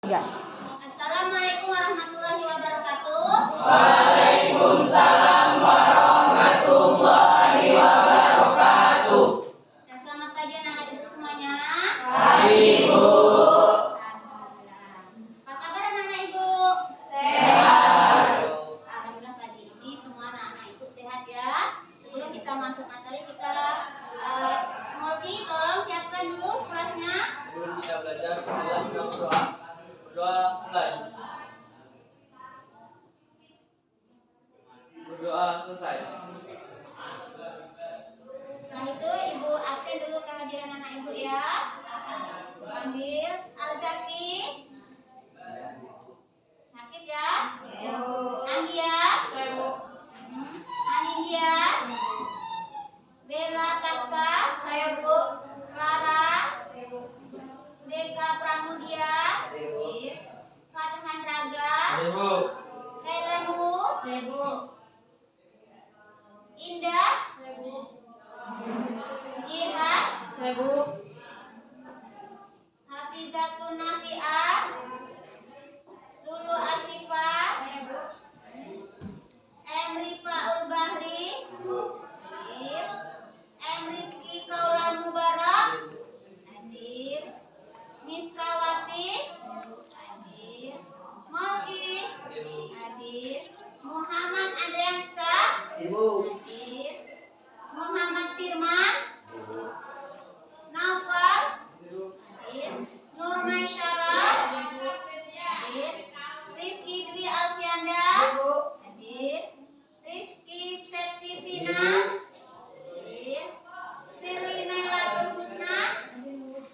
Ya. Assalamualaikum warahmatullahi wabarakatuh. Waalaikumsalam warahmatullahi wabarakatuh. Dan selamat pagi anak-anak ibu semuanya. Pagi, Bu. Alhamdulillah. Apa kabar anak-anak ibu? Sehat. Alhamdulillah pagi ini semua anak-anak ibu sehat ya. Sebelum kita masuk materi kita Mulki tolong siapkan dulu kelasnya. Sebelum kita belajar, silakan kita berdoa. Berdoa mulai. Berdoa selesai. Setelah itu ibu absen dulu kehadiran anak ibu ya. Panggil Al-Zaki. Sakit ya? Anggia. Anindya. Bella Taksa. Saya, Bu. Clara. Saya, Bu. Deka Pramudia. Fathan Raga. Ibu. Helen Wu. Saya, Bu. Indah. Saya, Bu. Jihad. Saya, Bu. Hafizatun Nafi'ah. Lulu Asifah. Saya, Bu. Rifaul Bahri. Rifki Kaulan Mubarak. Hadir. Misrawati. Hadir. Mulki. Hadir. Muhammad Adriansa. Ibu. Hadir. Muhammad Firman. Naufal. Hadir. Nur Maisyara. Hadir. Rizky Dwi Alfianda. Bu. Hadir. Rizky Septivina. Hadir. Sirli Nailatul Husna.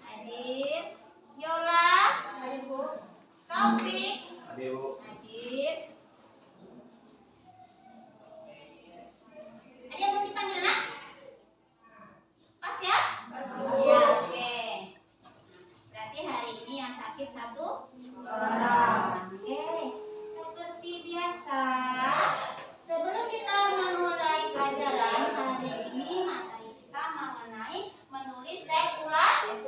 Hadir. Yola. Taufik. Ibu. Hadir. Ada yang mau dipanggil nak? Pas ya? Ya, oke. Berarti hari ini yang sakit satu orang. Oke. Seperti biasa, sebelum kita memulai pelajaran hari ini, materi kita mengenai menulis teks ulasan.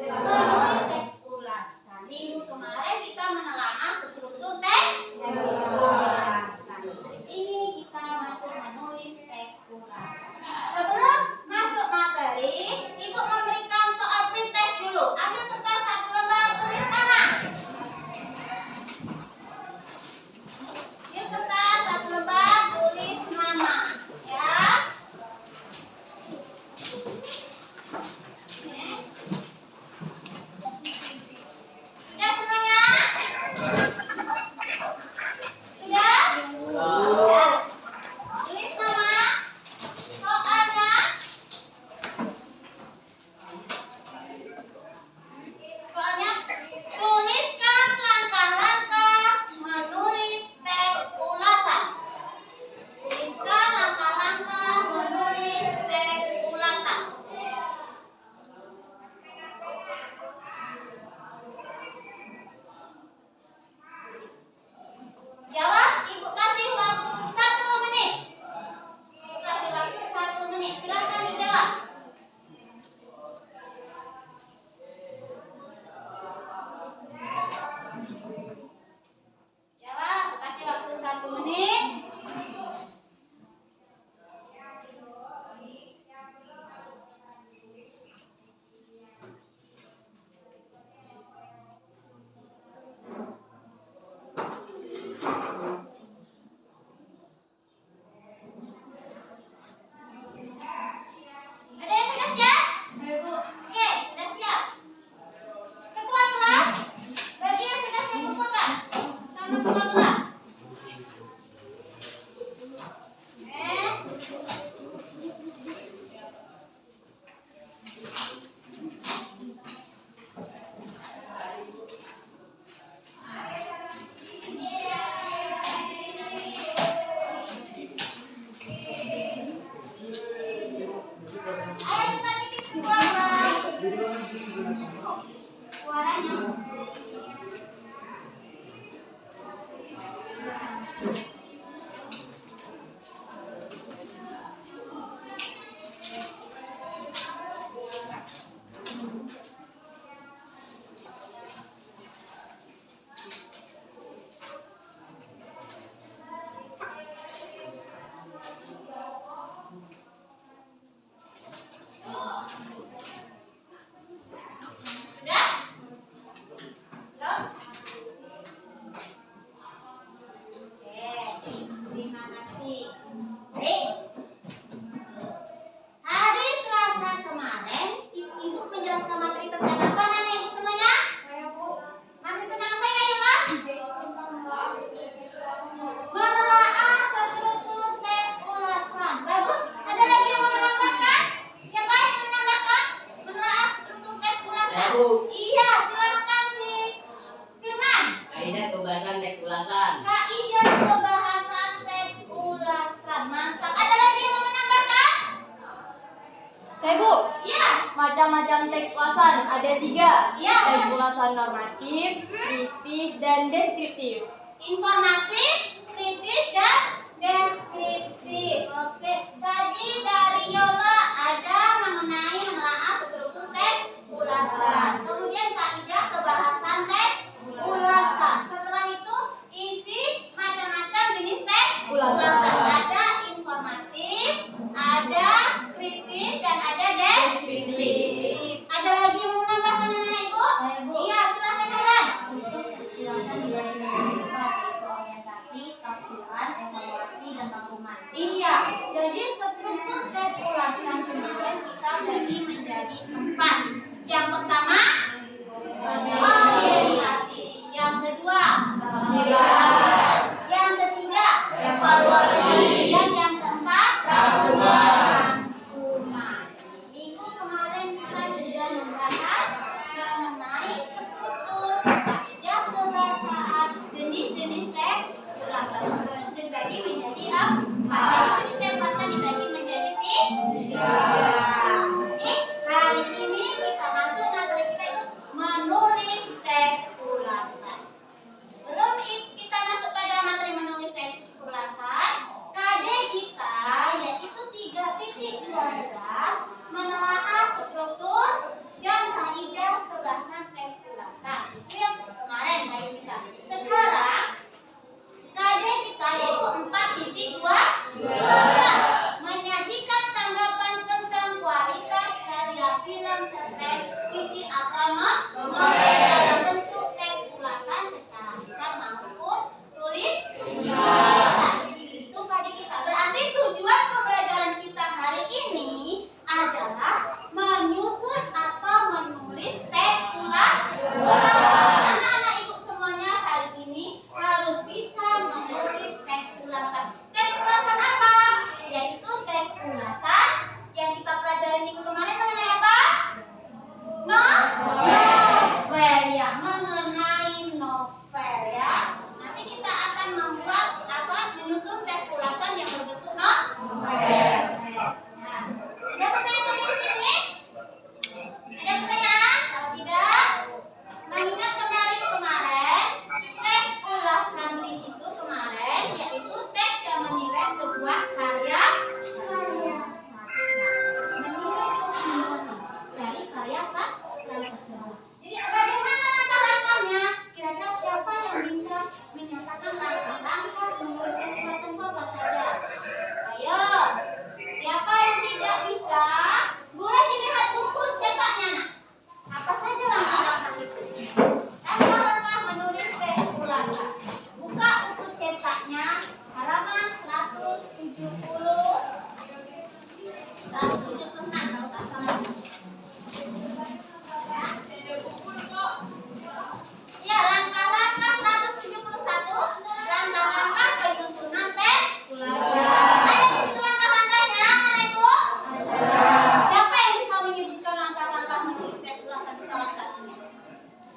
Minggu kemarin kita menelaah struktur teks ulasan. Hari ini kita masuk menulis teks ulasan. Sebelum masuk materi, Ibu memberikan soal pretest dulu. Ambil kertas 1 lembar, tulis nama. Ambil kertas 1 lembar, tulis nama. Ya. Oke. Sudah semuanya? Sudah? Ya. Tulis nama. Soalnya. Soalnya tuliskan langkah-langkah menulis teks ulasan. Tuliskan langkah-langkah menulis teks ulasan. Jawab, Ibu kasih waktu 1 menit. Ibu kasih waktu 1 menit. Silakan dijawab. Jawab, Ibu kasih waktu 1 menit. Ada yang sudah siap? Saya, Bu. Oke, sudah siap. Ketua kelas, bagi yang sudah siap kumpulkan sama ketua kelas. Ayo cepat sedikit keluar. Suaranya. fisik. Baik. Hari Selasa kemarin, Ibu menjelaskan materi tentang apa namanya Ibu semuanya? Materi tentang apa ya, Ibu? Menelaah struktur tes ulasan. Bagus. Ada lagi yang mau menambahkan? Siapa yang mau menambahkan? Menelaah struktur tes ulasan. Iya, silakan si Firman. Kaidah pembahasan teks ulasan. Kaidah pembahasan tes ulasan. Mantap. Ada lagi yang mau menambahkan? Saya Bu, Iya. macam-macam teks ulasan ada 3. Iya. Teks ulasan normatif, kritis, dan deskriptif. Informatif, kritis, dan deskriptif. Oke, tadi dari Yola ada mengenai menelaah struktur tes ulasan. Kemudian kaidah kebahasan tes ulasan. Setelah itu isi macam-macam jenis tes ulasan. Ada informatif, ada kritis, dan ada deskriptif. Ada lagi yang mau menambahkan anak-anak Ibu? Saya, Bu. Iya, silakan Yola. Untuk tes ulasan dibagi menjadi 4, yaitu orientasi, tafsiran, evaluasi, dan maklumat. Iya, jadi struktur tes ulasan kemarin kita bagi menjadi 4. Yang pertama, orientasi. Yang kedua, tafsiran. Yang ketiga, Evaluasi. dan yang keempat, Rangkuman. Minggu kemarin kita sudah membahas mengenai struktur, kaidah kebahasaan, jenis-jenis tes ulasan. Dibagi menjadi 4. Jadi jenis tes ulasan dibagi menjadi 3. Jadi hari ini kita masuk materi kita itu menulis tes ulasan. Sebelum kita masuk pada materi menulis tes ulasan, KD kita yaitu 3.12 menelaah struktur dan kaidah kebahasan tes ulasan. Itu yang kemarin KD kita. Sekarang KD kita yaitu 4.12 menyajikan tanggapan tentang kualitas karya film cerpen, puisi atau novel dalam bentuk tes ulasan secara lisan maupun tulisan. Itu tadi kita. Berarti tujuan pembelajaran kita hari ini adalah menyusun atau menulis tes ulasan. Anak-anak Ibu semuanya hari ini harus bisa menulis tes ulasan. Tes ulasan apa? Yaitu tes ulasan yang kita pelajari minggu kemarin mengenai apa? Novel ya, mengenai novel ya. Nanti kita akan membuat menyusun tes ulasan yang berbentuk novel. Nah, ada pertanyaan sampai di sini? Ada pertanyaan? Kalau tidak, mengingat kembali kemarin tes ulasan di situ kemarin yaitu tes yang menilai sebuah karya sastra, menilai kemampuan dari karya sastra tersebut. Jadi bagaimana langkah-langkahnya? Kira-kira siapa yang bisa menyatakan langkah-langkah menulis tes ulasan itu apa saja? Ayo, siapa yang tidak bisa? Boleh dilihat buku cetaknya, nak. Apa saja langkah-langkah itu? Langkah-langkah menulis tes ulasan. Buka buku cetaknya, halaman 170. 176 kalau tak salah. Ya, langkah-langkah 171. Langkah-langkah penyusunan tes ulasan. Ada di situ langkah-langkahnya, anak Ibu? Siapa yang bisa menyebutkan langkah-langkah menulis tes ulasan itu salah satunya?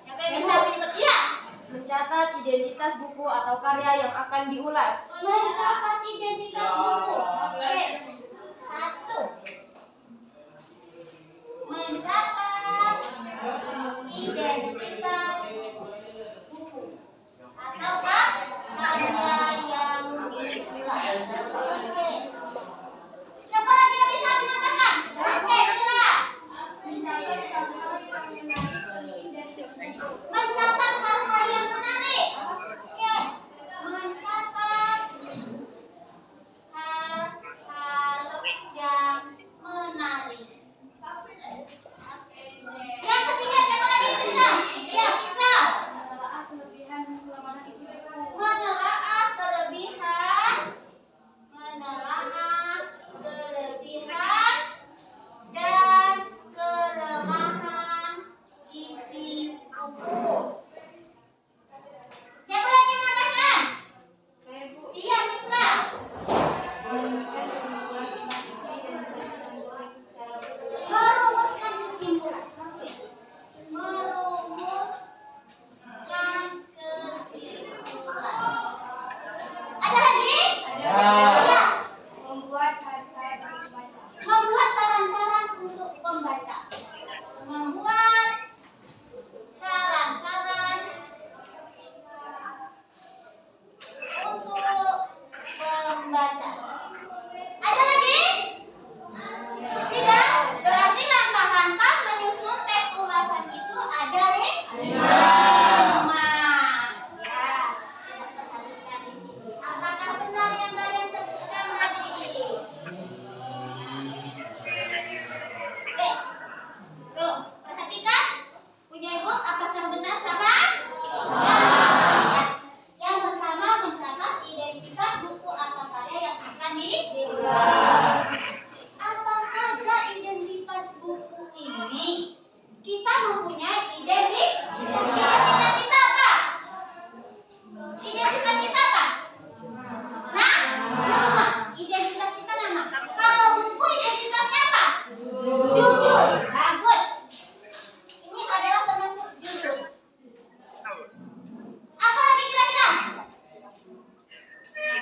Siapa yang bisa menyebut? Iya. Mencatat identitas buku atau karya yang akan diulas. Mencatat identitas buku. Oke. 1. Mencatat identitas buku atau karya yang diulas. Oke. Siapa lagi yang bisa menambahkan? Oke, Mila. Mencatat hal-hal yang menarik. Oke. Mencatat hal-hal yang menarik. Yang ketiga siapa lagi yang bisa? Iya, bisa.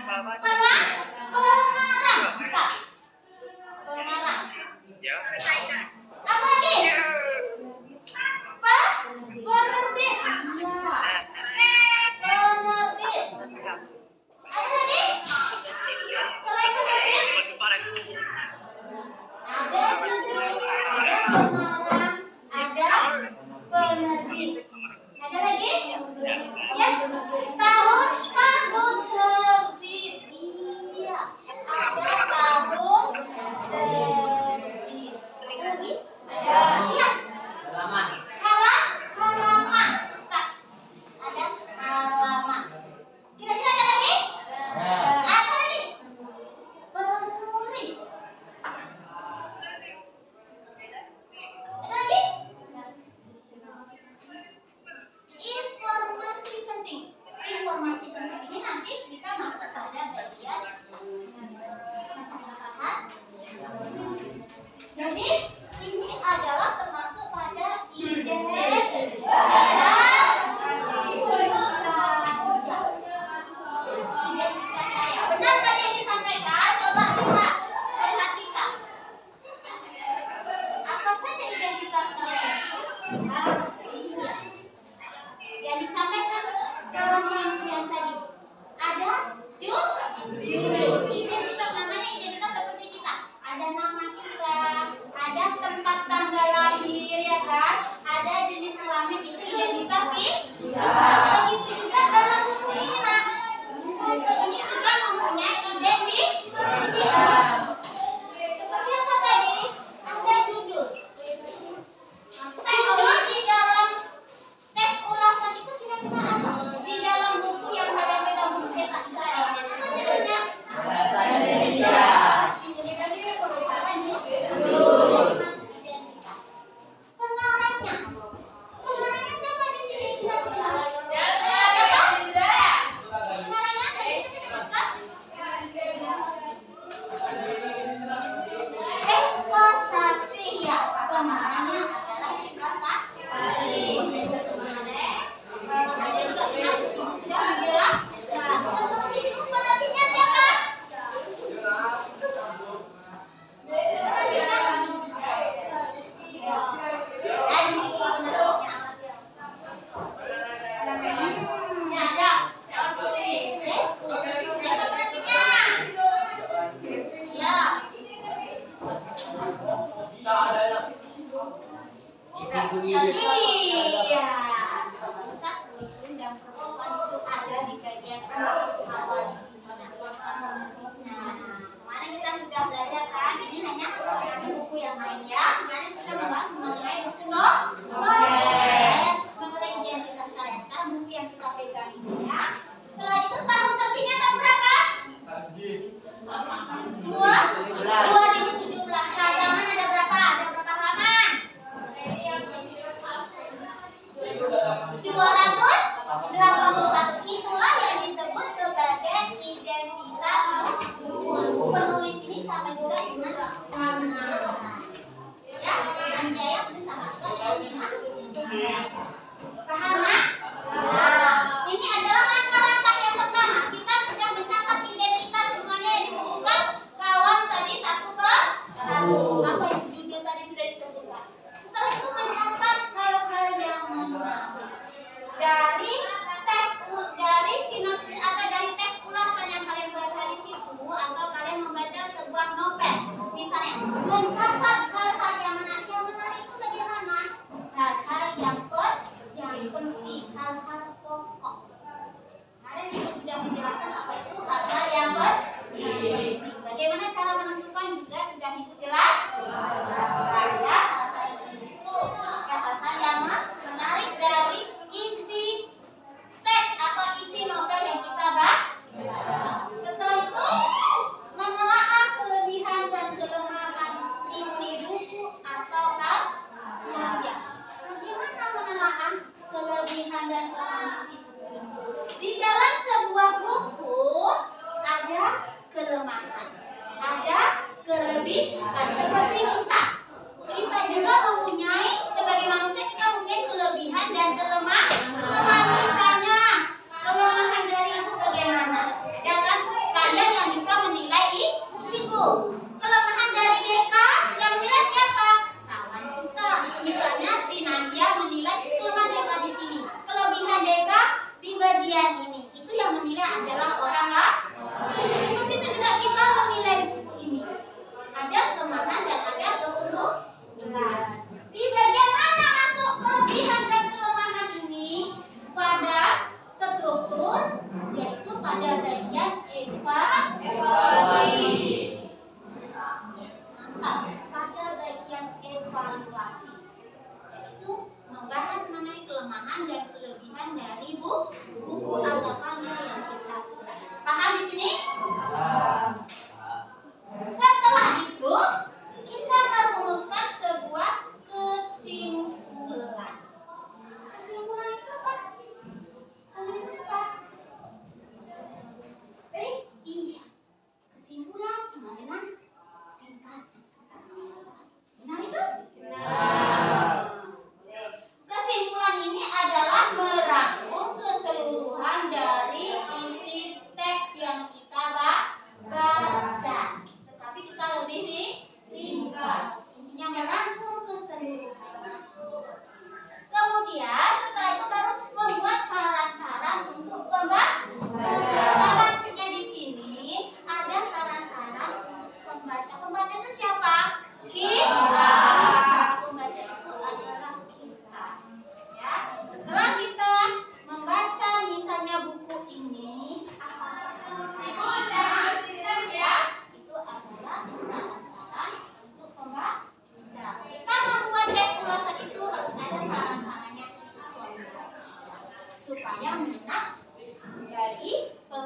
Pengarang. Tak. Pengarang. Apa lagi? Penerbit. Ya. Penerbit. Ada lagi? Selain penerbit? Ada judul, ada pengarang, ada penerbit. Ada lagi? Ya. Tahun terbit. Iya. Ada tahun terbit. Ada lagi? Ada. Iya. Halaman. Halaman. Tak. Ada halaman. Kira-kira ada lagi? Ada lagi? Penulis. Ada lagi? Informasi penting. Informasi penting ini nanti kita masuk pada bagian pencatatan. Jadi ini adalah termasuk pada identitas saya. Benar tadi yang disampaikan? Coba lihat, perhatikan. Apa saja identitas kalian? Iya. Yang disampaikan kawan-kawan kalian tadi. Ada judul. Identitas namanya identitas seperti kita. Ada nama kita, ada tempat tanggal lahir ya kan? Ada jenis kelamin itu identitas kita. Begitu juga dalam buku ini nak. Buku ini juga mempunyai identitas. Seperti apa tadi? Ada judul. Judul di dalam tes ulasan itu kira-kira apa? Di dalam buku yang kalian pegang buku cetak. Apa judulnya? Bahasa Indonesia. Indonesia ini merupakan judul. Masuk identitas. Pengarangnya. Pengarangnya siapa di sini kira-kira? Siapa? Pengarangnya tadi siapa disebutkan? Eko Sasih ya. Pengarangnya adalah Eko Sasih. Kemarin ada juga kelas ibu sudah menjelaskan. Setelah itu penerbitnya siapa? Iya. Pusat kurikulum dan pertemuan di situ ada di bagian awal di sini. Nah, kemarin kita sudah belajar kan? Ini hanya buku yang lain ya. Kemarin kita membahas mengenai buku novel, mengenai identitas kalian. Sekarang buku yang kita pegang ini ya. Setelah itu tahun terbitnya tahun berapa? 2017. Halaman ada berapa? Ada berapa halaman? 281. Itulah yang disebut sebagai identitas buku. Penulis ini sama juga dengan pengarang. Ya, dengan biaya itu sama juga dengan pengarang. Paham nak? Nah, ini adalah langkah-langkah yang pertama. Kita sudah mencatat identitas semuanya yang disebutkan kawan tadi satu per satu. Apa itu judul tadi sudah disebutkan. Setelah itu mencatat hal-hal yang menarik. Dari sinopsis atau dari tes ulasan yang kalian baca di situ atau kalian membaca sebuah novel, misalnya mencatat hal-hal yang menarik. Yang menarik itu bagaimana? Hal-hal yang penting, hal-hal pokok. Kalian juga sudah menjelaskan apa itu hal-hal yang penting. Bagaimana cara menentukan juga sudah ibu jelas. Ada hal-hal yang penting itu, ada hal-hal yang menarik dari isi tes atau isi novel yang kita baca. Setelah itu menelaah kelebihan dan kelemahan isi buku atau karya. Bagaimana menelaah kelebihan dan kelemahan isi buku? Di dalam sebuah buku ada kelemahan, ada kelebihan. Seperti kita juga mempunyai, sebagai manusia kita mempunyai kelebihan dan kelemahan. Misalnya kelemahan dari ibu bagaimana? Ya kan?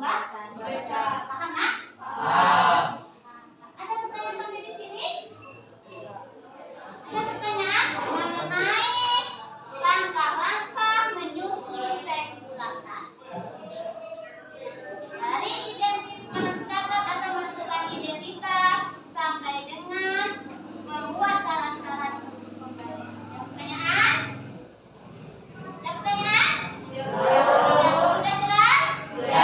membaca. Paham nak? Ada pertanyaan sampai di sini? Ada pertanyaan mengenai langkah-langkah menyusun tes ulasan. Dari mencatat atau menentukan identitas sampai dengan membuat syarat-syarat pembaca. Pertanyaan? Ada pertanyaan? Sudah jelas? Oke.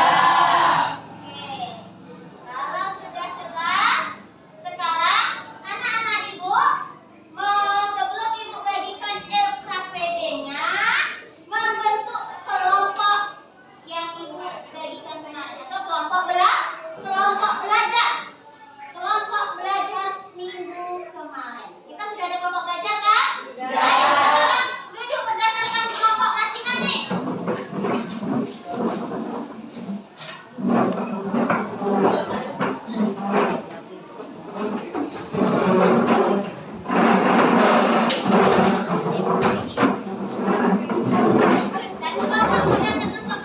Kalau sudah jelas, sekarang anak-anak ibu sebelum ibu bagikan LKPD-nya, membentuk kelompok yang ibu bagikan kemarin atau kelompok belajar. Kelompok belajar minggu kemarin. Kita sudah ada kelompok belajar kan? Ayo sekarang duduk berdasarkan kelompok masing-masing. Dan kelompok berdasarkan kelompok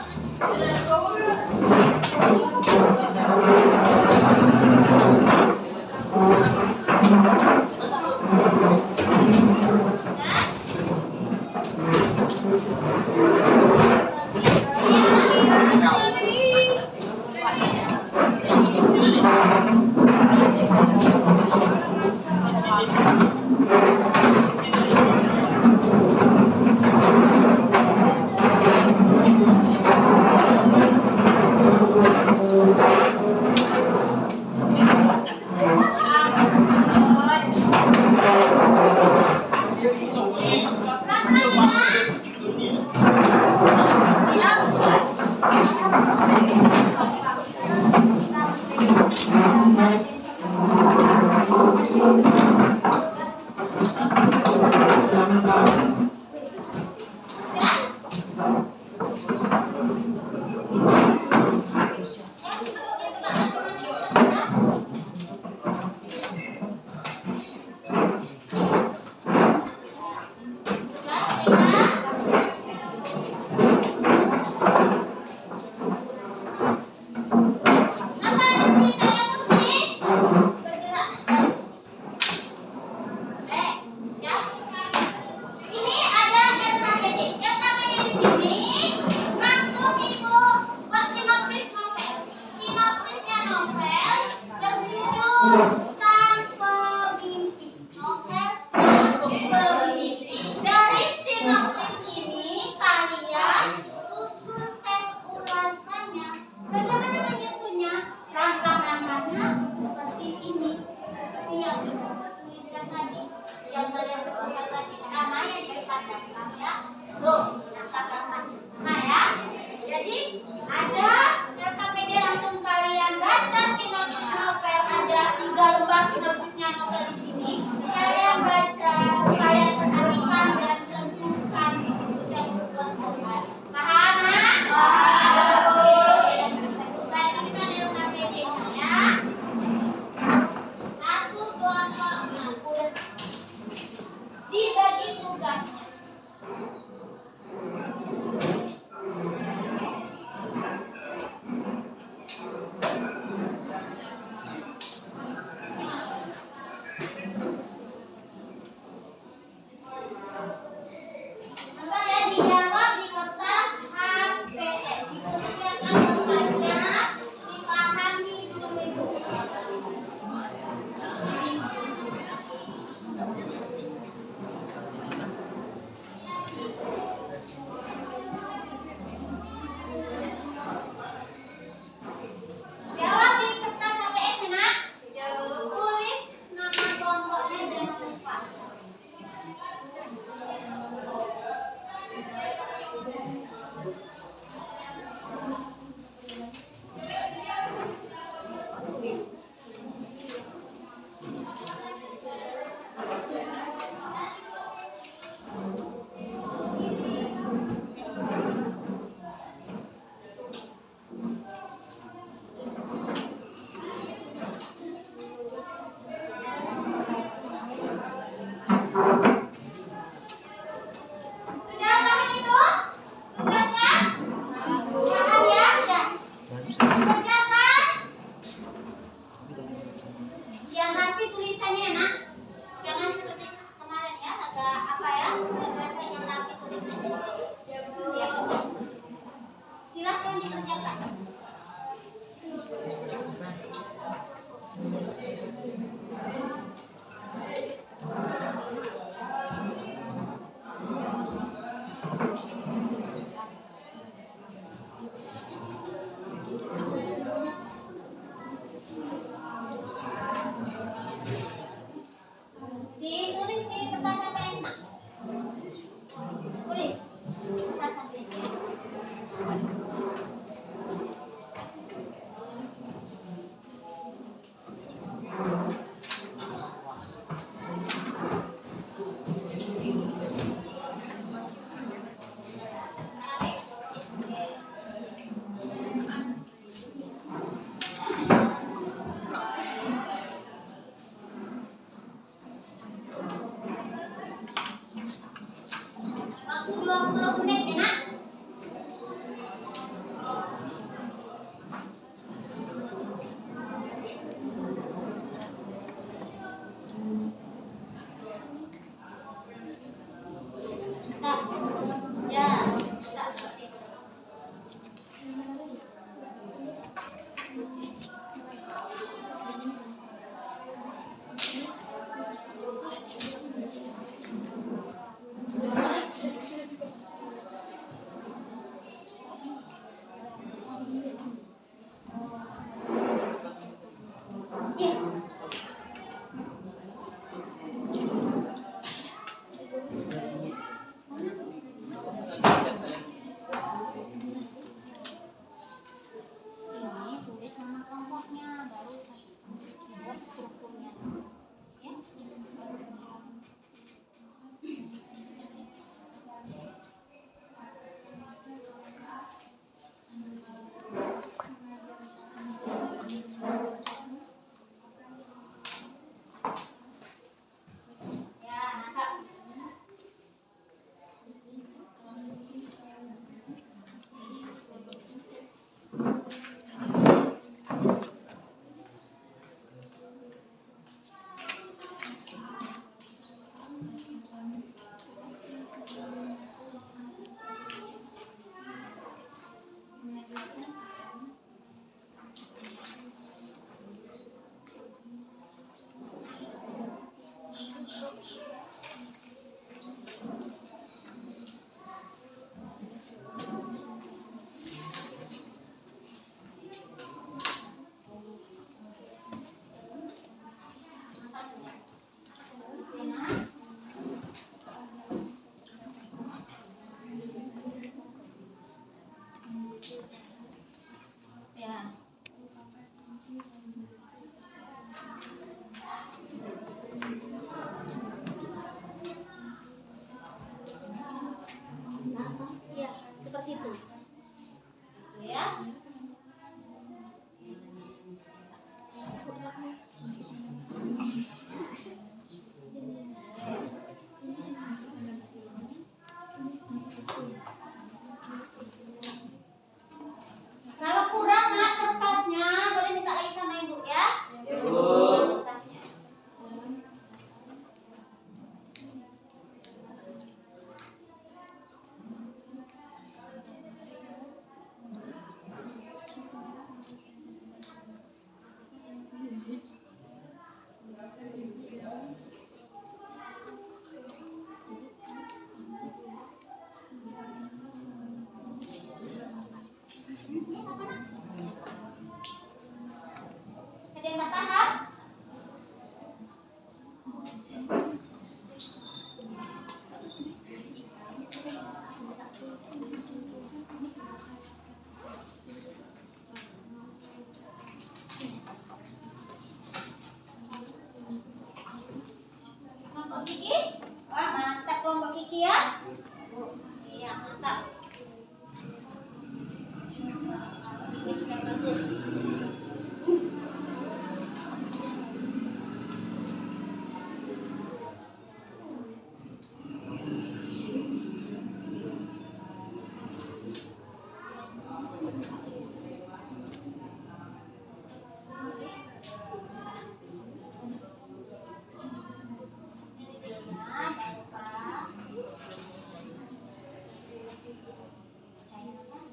Sang Pemimpi. Novel Sang Pemimpi. Dari sinopsis ini kalian susun tes ulasannya. Bagaimana menyusunnya? Langkah-langkahnya seperti ini, seperti yang tuliskan tadi, yang kalian sebutkan tadi, sama yang di depan ya. Tuh, langkah-langkahnya sama ya. Jadi ada LKPD langsung kalian baca sinopsis novel, ada 3 lembar sinopsisnya novel di sini. Kalian baca, kalian perhatikan dan tentukan di sini sudah ibu buat soal. Paham? Bagikan LKPD-nya ya. Satu kelompok satu. Dibagi tugasnya. yang dikerjakan? Ditulis di kertas sampai Esna. Tulis kertas sampai Esna. Waktu 20 menit ya nak. Stop. Ya, stop seperti itu. Ya. Ini tulis nama kelompoknya, baru buat strukturnya. Ya. Ya, mantap. Ya. Ya, seperti itu. Ya. Kalau kurang nak kertasnya, boleh minta lagi sama ibu ya. Kertasnya. Ada yang tak paham? Kelompok Kiki? Wah, mantap kelompok Kiki ya. Iya, mantap. Ini sudah bagus. Nah, jangan lupa.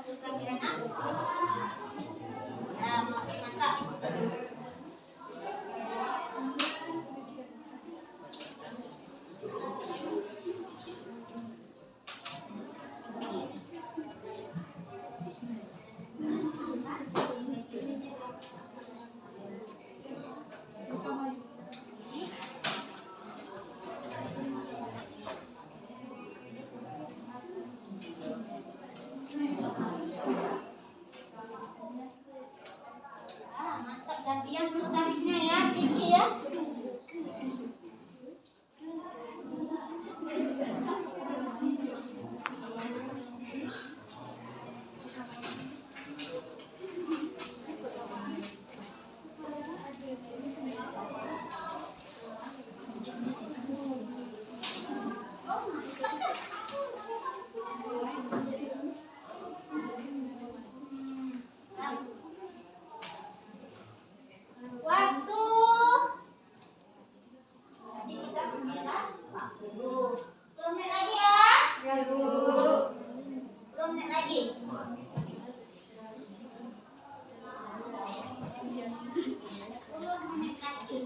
Bukan ya nak? Ya, mantap. Mantap, gantian bulu tangkisnya ya, tinggi ya. Waktu. Tadi kita 9:40. 10 menit lagi ya. Ya, Bu. 10 menit lagi. 10 menit lagi.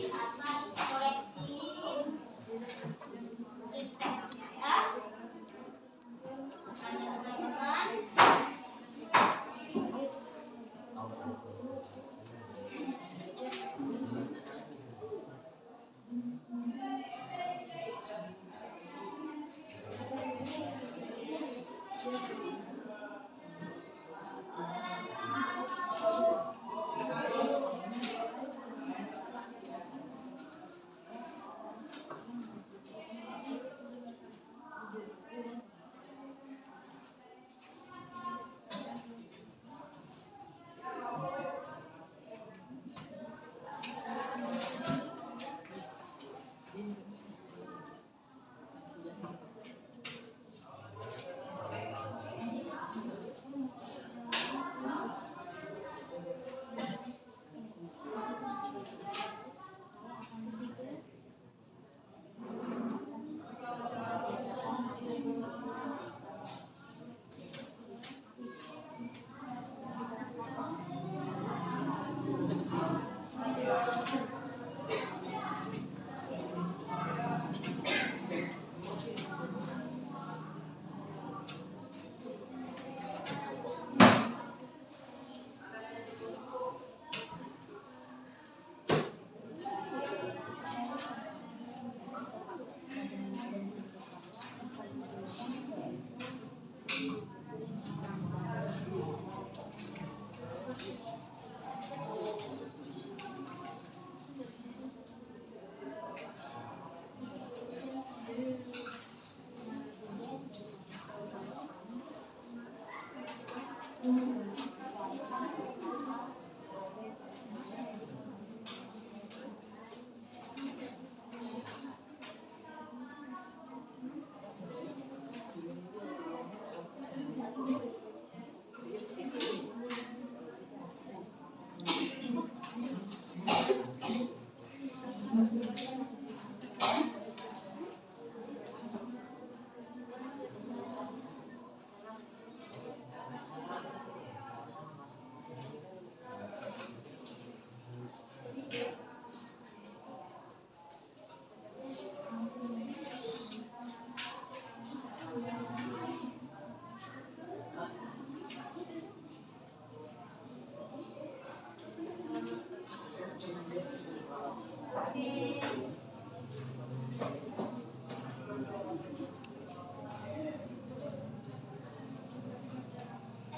Apa koreksi tesnya ya, teman-teman.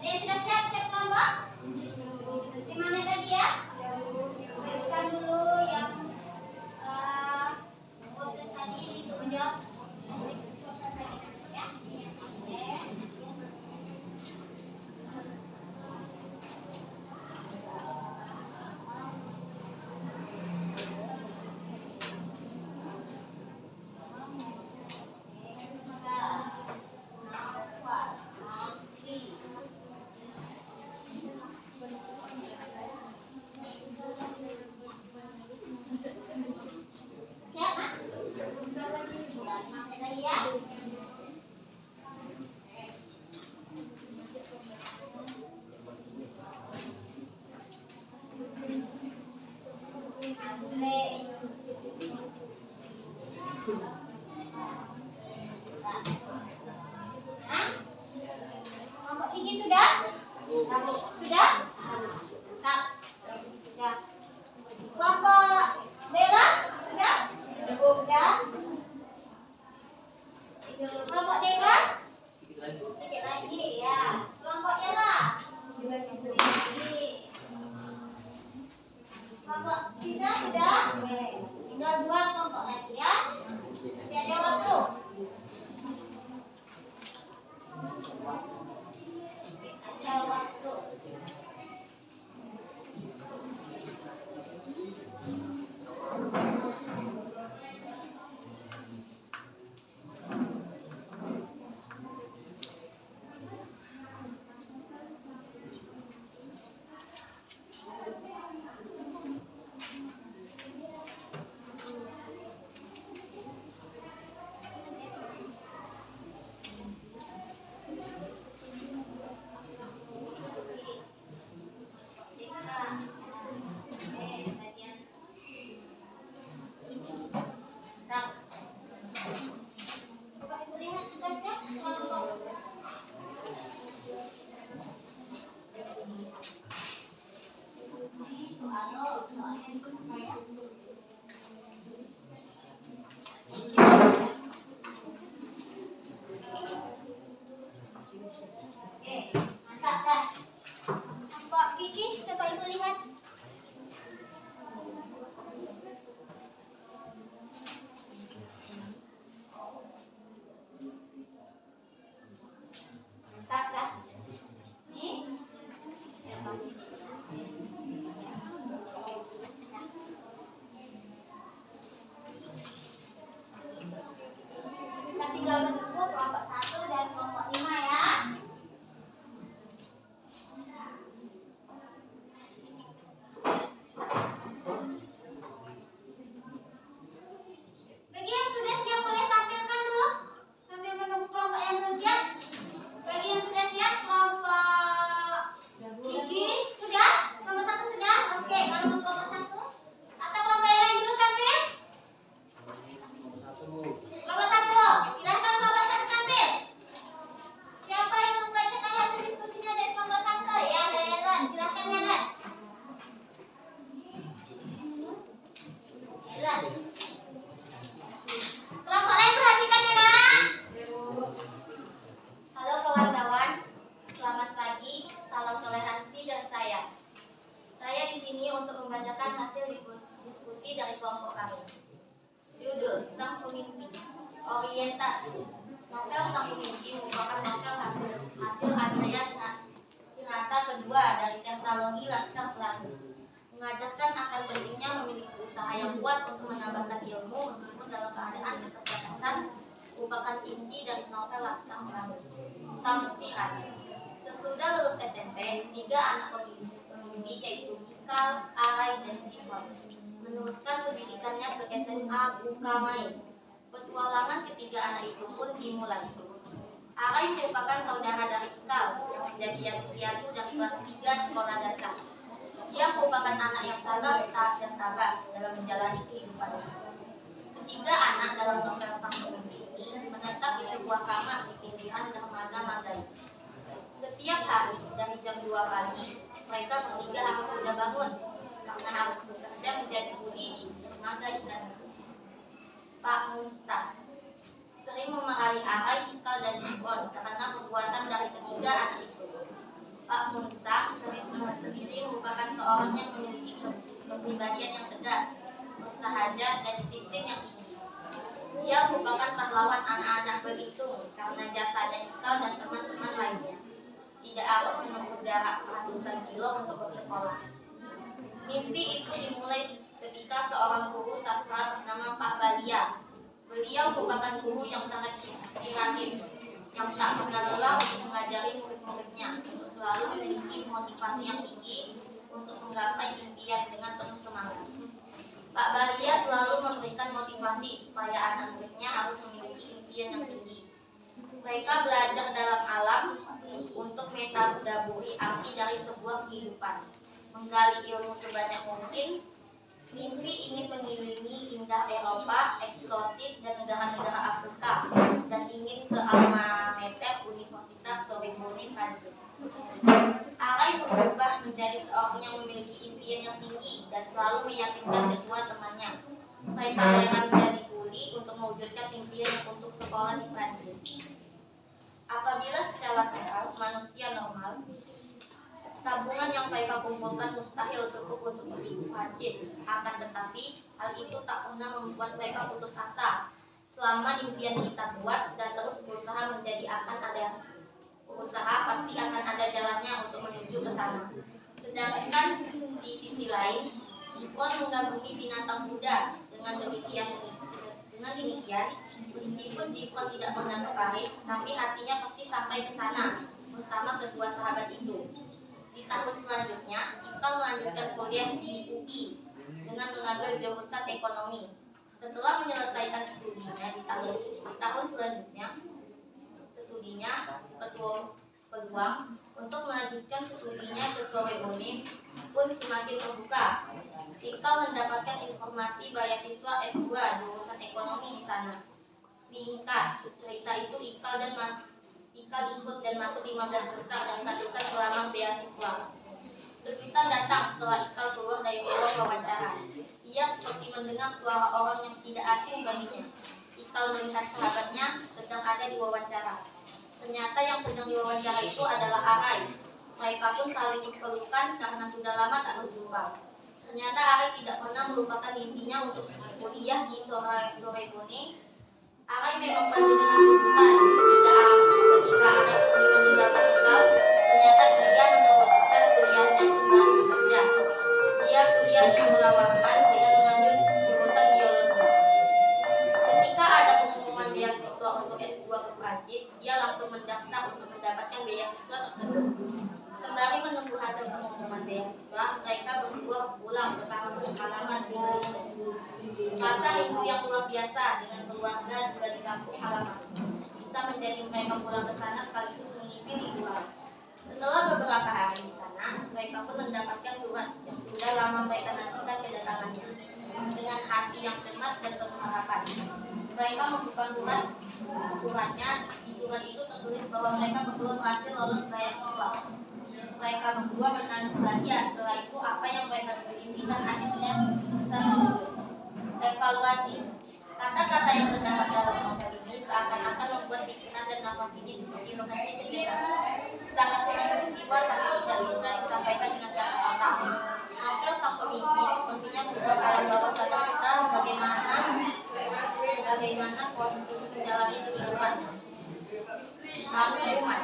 Ada yang sudah siap cek kelompok? 5 menit lagi ya. Bukan dulu yang proses tadi untuk menjawab proses tadi ya. Oke. Kelompok bisa sudah? Oke. Tinggal 2 kelompok lagi ya. Masih ada waktu. Ada waktu. Oke, mantap dah. Mbak Kiki, coba ibu lihat. Mantap dah. Nih. Kita tinggal menunggu kelompok 1 dan kelompok 5 ya. Bagi yang sudah siap boleh tampilkan dulu sambil menunggu kelompok yang belum siap. Bagi yang sudah siap, kelompok Kiki sudah? Kelompok 1 sudah? Oke, kalau mau kelompok 1 atau kelompok yang lain dulu tampil? Kelompok 1, oke, silahkan kelompok 1 tampil. Siapa yang membacakan hasil diskusinya dari kelompok 1? Ya, ada Ellen, silahkan Ellen. Ellen. Kelompok lain perhatikan ya nak. Halo kawan-kawan, selamat pagi, salam toleransi dari saya. Saya di sini untuk membacakan hasil diskusi dari kelompok kami. Judul Sang Pemimpi. Orientasi. Novel Sang Pemimpi merupakan novel hasil karya Hirata kedua dari teknologi Laskar Pelangi. Mengajarkan akan pentingnya memiliki usaha yang kuat untuk menambahkan ilmu meskipun dalam keadaan keterbatasan merupakan inti dari novel Laskar Pelangi. Tamsiran. Sesudah lulus SMP, 3 anak pemimpi yaitu Ikal, Arai, dan Jihwan meneruskan pendidikannya ke SMA Bukamai. Petualangan ketiga anak itu pun dimulai. Arai merupakan saudara dari Ikal yang menjadi yatim dari kelas 3 sekolah dasar. Dia merupakan anak yang sabar, taat, dan tabah dalam menjalani kehidupannya. Ketiga anak dalam novel Sang Pemimpi ini menetap di sebuah kamar di pinggiran dermaga Magai. Setiap hari dari jam 2 pagi, mereka bertiga harus sudah bangun karena harus bekerja menjadi kuli di dermaga ikan. Pak Muntah sering memarahi Arai, Ikal, dan Jibron karena perbuatan dari ketiga anak itu. Pak Muntah sendiri merupakan seorang yang memiliki kepribadian yang tegas, bersahaja, dan disiplin yang tinggi. Dia merupakan pahlawan anak-anak berhitung karena jasanya Ikal dan teman-teman lainnya tidak harus menempuh jarak ratusan kilo untuk bersekolah. Mimpi itu dimulai ketika seorang guru sastra bernama Pak Balia. Beliau merupakan guru yang sangat inspiratif, yang tak pernah lelah untuk mengajari murid-muridnya untuk selalu memiliki motivasi yang tinggi untuk menggapai impian dengan penuh semangat. Pak Balia selalu memberikan motivasi supaya anak muridnya harus memiliki impian yang tinggi. Mereka belajar dalam alam untuk mentadaburi arti dari sebuah kehidupan, menggali ilmu sebanyak mungkin. Mimpi ingin mengelilingi indah Eropa, eksotis, dan negara-negara Afrika, dan ingin ke Alma Mater Universitas Sorbonne, Prancis. Arai berubah menjadi seorang yang memiliki impian yang tinggi dan selalu meyakinkan kedua temannya. Mereka rela menjadi kuli untuk mewujudkan impian untuk sekolah di Prancis. Apabila secara normal, manusia normal Tabungan yang mereka kumpulkan mustahil cukup untuk beli Prancis. Akan tetapi, hal itu tak pernah membuat mereka putus asa. Selama impian kita kuat dan terus berusaha pasti akan ada jalannya untuk menuju ke sana. Sedangkan di sisi lain, Jipon mengagumi binatang muda. Dengan demikian, meskipun Jipon tidak pernah ke Paris, tapi hatinya pasti sampai ke sana bersama kedua sahabat itu. Di tahun selanjutnya, Iqbal melanjutkan kuliah di UI dengan mengambil jurusan ekonomi. Setelah menyelesaikan studinya di tahun selanjutnya, peluang untuk melanjutkan studinya ke Sorbonne pun semakin terbuka. Iqbal mendapatkan informasi beasiswa S2 jurusan ekonomi di sana. Singkat cerita itu, Iqbal ikut dan masuk 15 besar dan ratusan pelamar beasiswa. Kejutan datang setelah Iqbal keluar dari ruang wawancara. Ia seperti mendengar suara orang yang tidak asing baginya. Iqbal melihat sahabatnya sedang ada di wawancara. Ternyata yang sedang diwawancara itu adalah Arai. Mereka pun saling berpelukan karena sudah lama tak berjumpa. Ternyata Arai tidak pernah melupakan mimpinya untuk kuliah di Sorbonne. Arai memang penuh dengan kejutan ketika Arai meninggalkan Iqbal. Ternyata ia meneruskan kuliahnya sembari bekerja. Dia kuliah di Pulau Warman dengan mengambil jurusan biologi. Ketika ada pengumuman beasiswa untuk S2 ke Prancis, dia langsung mendaftar untuk mendapatkan beasiswa tersebut. Sembari menunggu hasil pengumuman beasiswa, mereka berdua pulang ke kampung halaman di Bali. Rasa rindu yang luar biasa dengan keluarga juga di kampung halaman bisa menjadi mereka pulang ke sana sekaligus mengisi liburan. Setelah beberapa hari di sana, mereka pun mendapatkan surat yang sudah lama mereka nantikan kedatangannya. Dengan hati yang cemas dan penuh harapan, mereka membuka suratnya. Di surat itu tertulis bahwa mereka berdua berhasil lolos beasiswa. Mereka berdua menangis bahagia. Setelah itu, apa yang mereka impikan akhirnya bisa terwujud. Evaluasi. Kata-kata yang terdapat dalam novel ini seakan-akan membuat pikiran dan nafas ini seperti berhenti sejenak. Sangat menyinggung jiwa sampai tidak bisa disampaikan dengan kata-kata. Novel Sang Pemimpi sepertinya membuat alam bawah sadar kita bagaimana proses menjalani kehidupan. Rangkuman.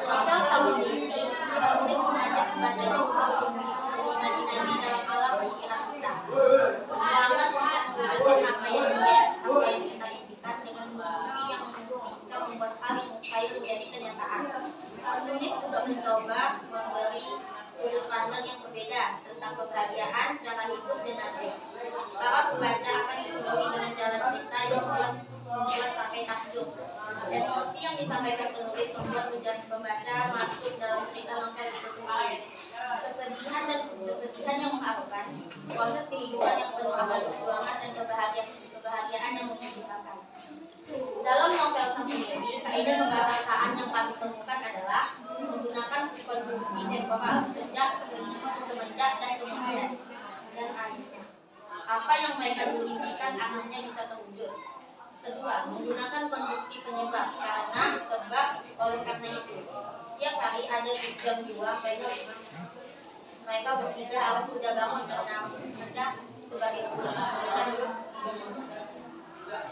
Novel Sang Pemimpi penulis mengajak pembacanya untuk berimajinasi dalam alam pikiran kita. Jangan untuk menggunakan apa yang kita impikan dengan mimpi yang bisa membuat hal yang mustahil menjadi kenyataan. Penulis juga mencoba memberi sudut pandang yang berbeda tentang kebahagiaan, cara hidup, dan nasib. Para pembaca akan disuguhi dengan jalan cerita yang membuat sampai takjub. Emosi yang disampaikan penulis membuat pembaca masuk dalam cerita novel itu sendiri. Kesedihan yang mengharukan, proses kehidupan yang penuh akan perjuangan dan kebahagiaan yang menggembirakan. Dalam novel Sang Pemimpi, kaidah pembahasaan yang kami temukan adalah menggunakan konstruksi temporal semenjak dan kemudian dan akhirnya. Apa yang mereka dulu impikan akhirnya bisa terwujud. Kedua, menggunakan konstruksi penyebab oleh karena itu. Setiap hari ada di jam 2 mereka bertiga harus sudah bangun karena bekerja sebagai kuli.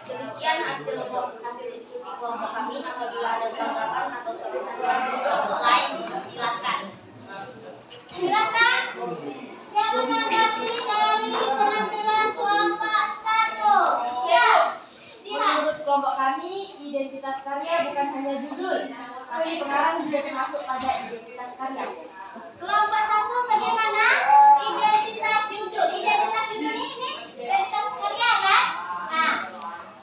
Demikian hasil diskusi kelompok kami. Apabila ada tanggapan atau saran lain, silakan. Yang menanggapi dari penampilan kelompok 1. Ya, silakan. Menurut kelompok kami, identitas karya bukan hanya judul, tapi pengarang juga termasuk pada identitas karya. Kelompok 1 bagaimana? Identitas judul. Identitas judul ini identitas karya kan? Nah,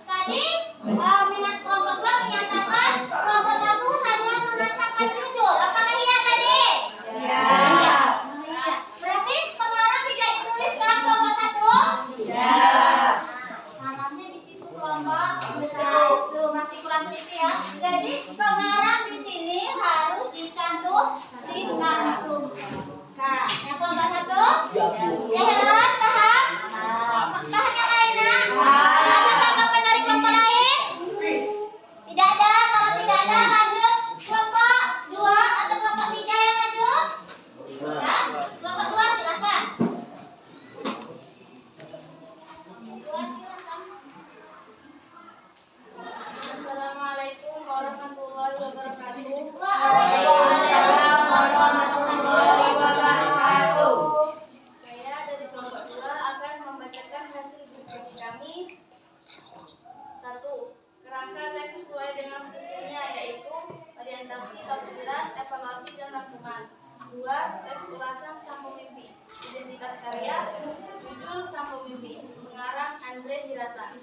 tadi minat kelompok 2 menyatakan kelompok 1 hanya mengatakan judul. Apakah iya tadi? Ya. Iya. Berarti pengarang tidak ditulis dalam kelompok 1? Ya. Salahnya di situ kelompok 1 masih kurang teliti ya. Jadi pengarang di sini harus dicantum. Sang Pemimpi. Identitas karya, judul Sang Pemimpi, pengarang Andre Hirata.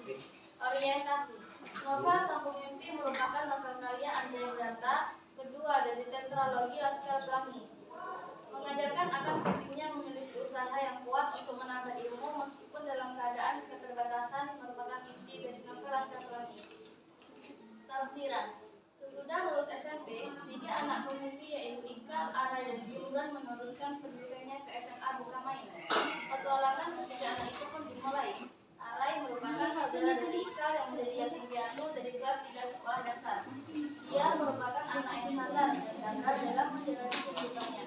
Orientasi. Novel Sang Pemimpi merupakan novel karya Andre Hirata kedua dari tetralogi Laskar Pelangi. Mengajarkan akan pentingnya memiliki usaha yang kuat untuk menambah ilmu meskipun dalam keadaan keterbatasan merupakan inti dari novel Laskar Pelangi. Tafsiran. Sesudah lulus SMP, 3 anak pemimpi yaitu Ikal, Arai, dan Jimron meneruskan pendidikannya ke SMA Bukamain. Petualangan ketiga anak itu pun dimulai. Arai merupakan saudara dari Ikal yang menjadi yatim piatu dari kelas 3 sekolah dasar. Dia merupakan anak yang sabar dan gagal dalam menjalani kehidupannya.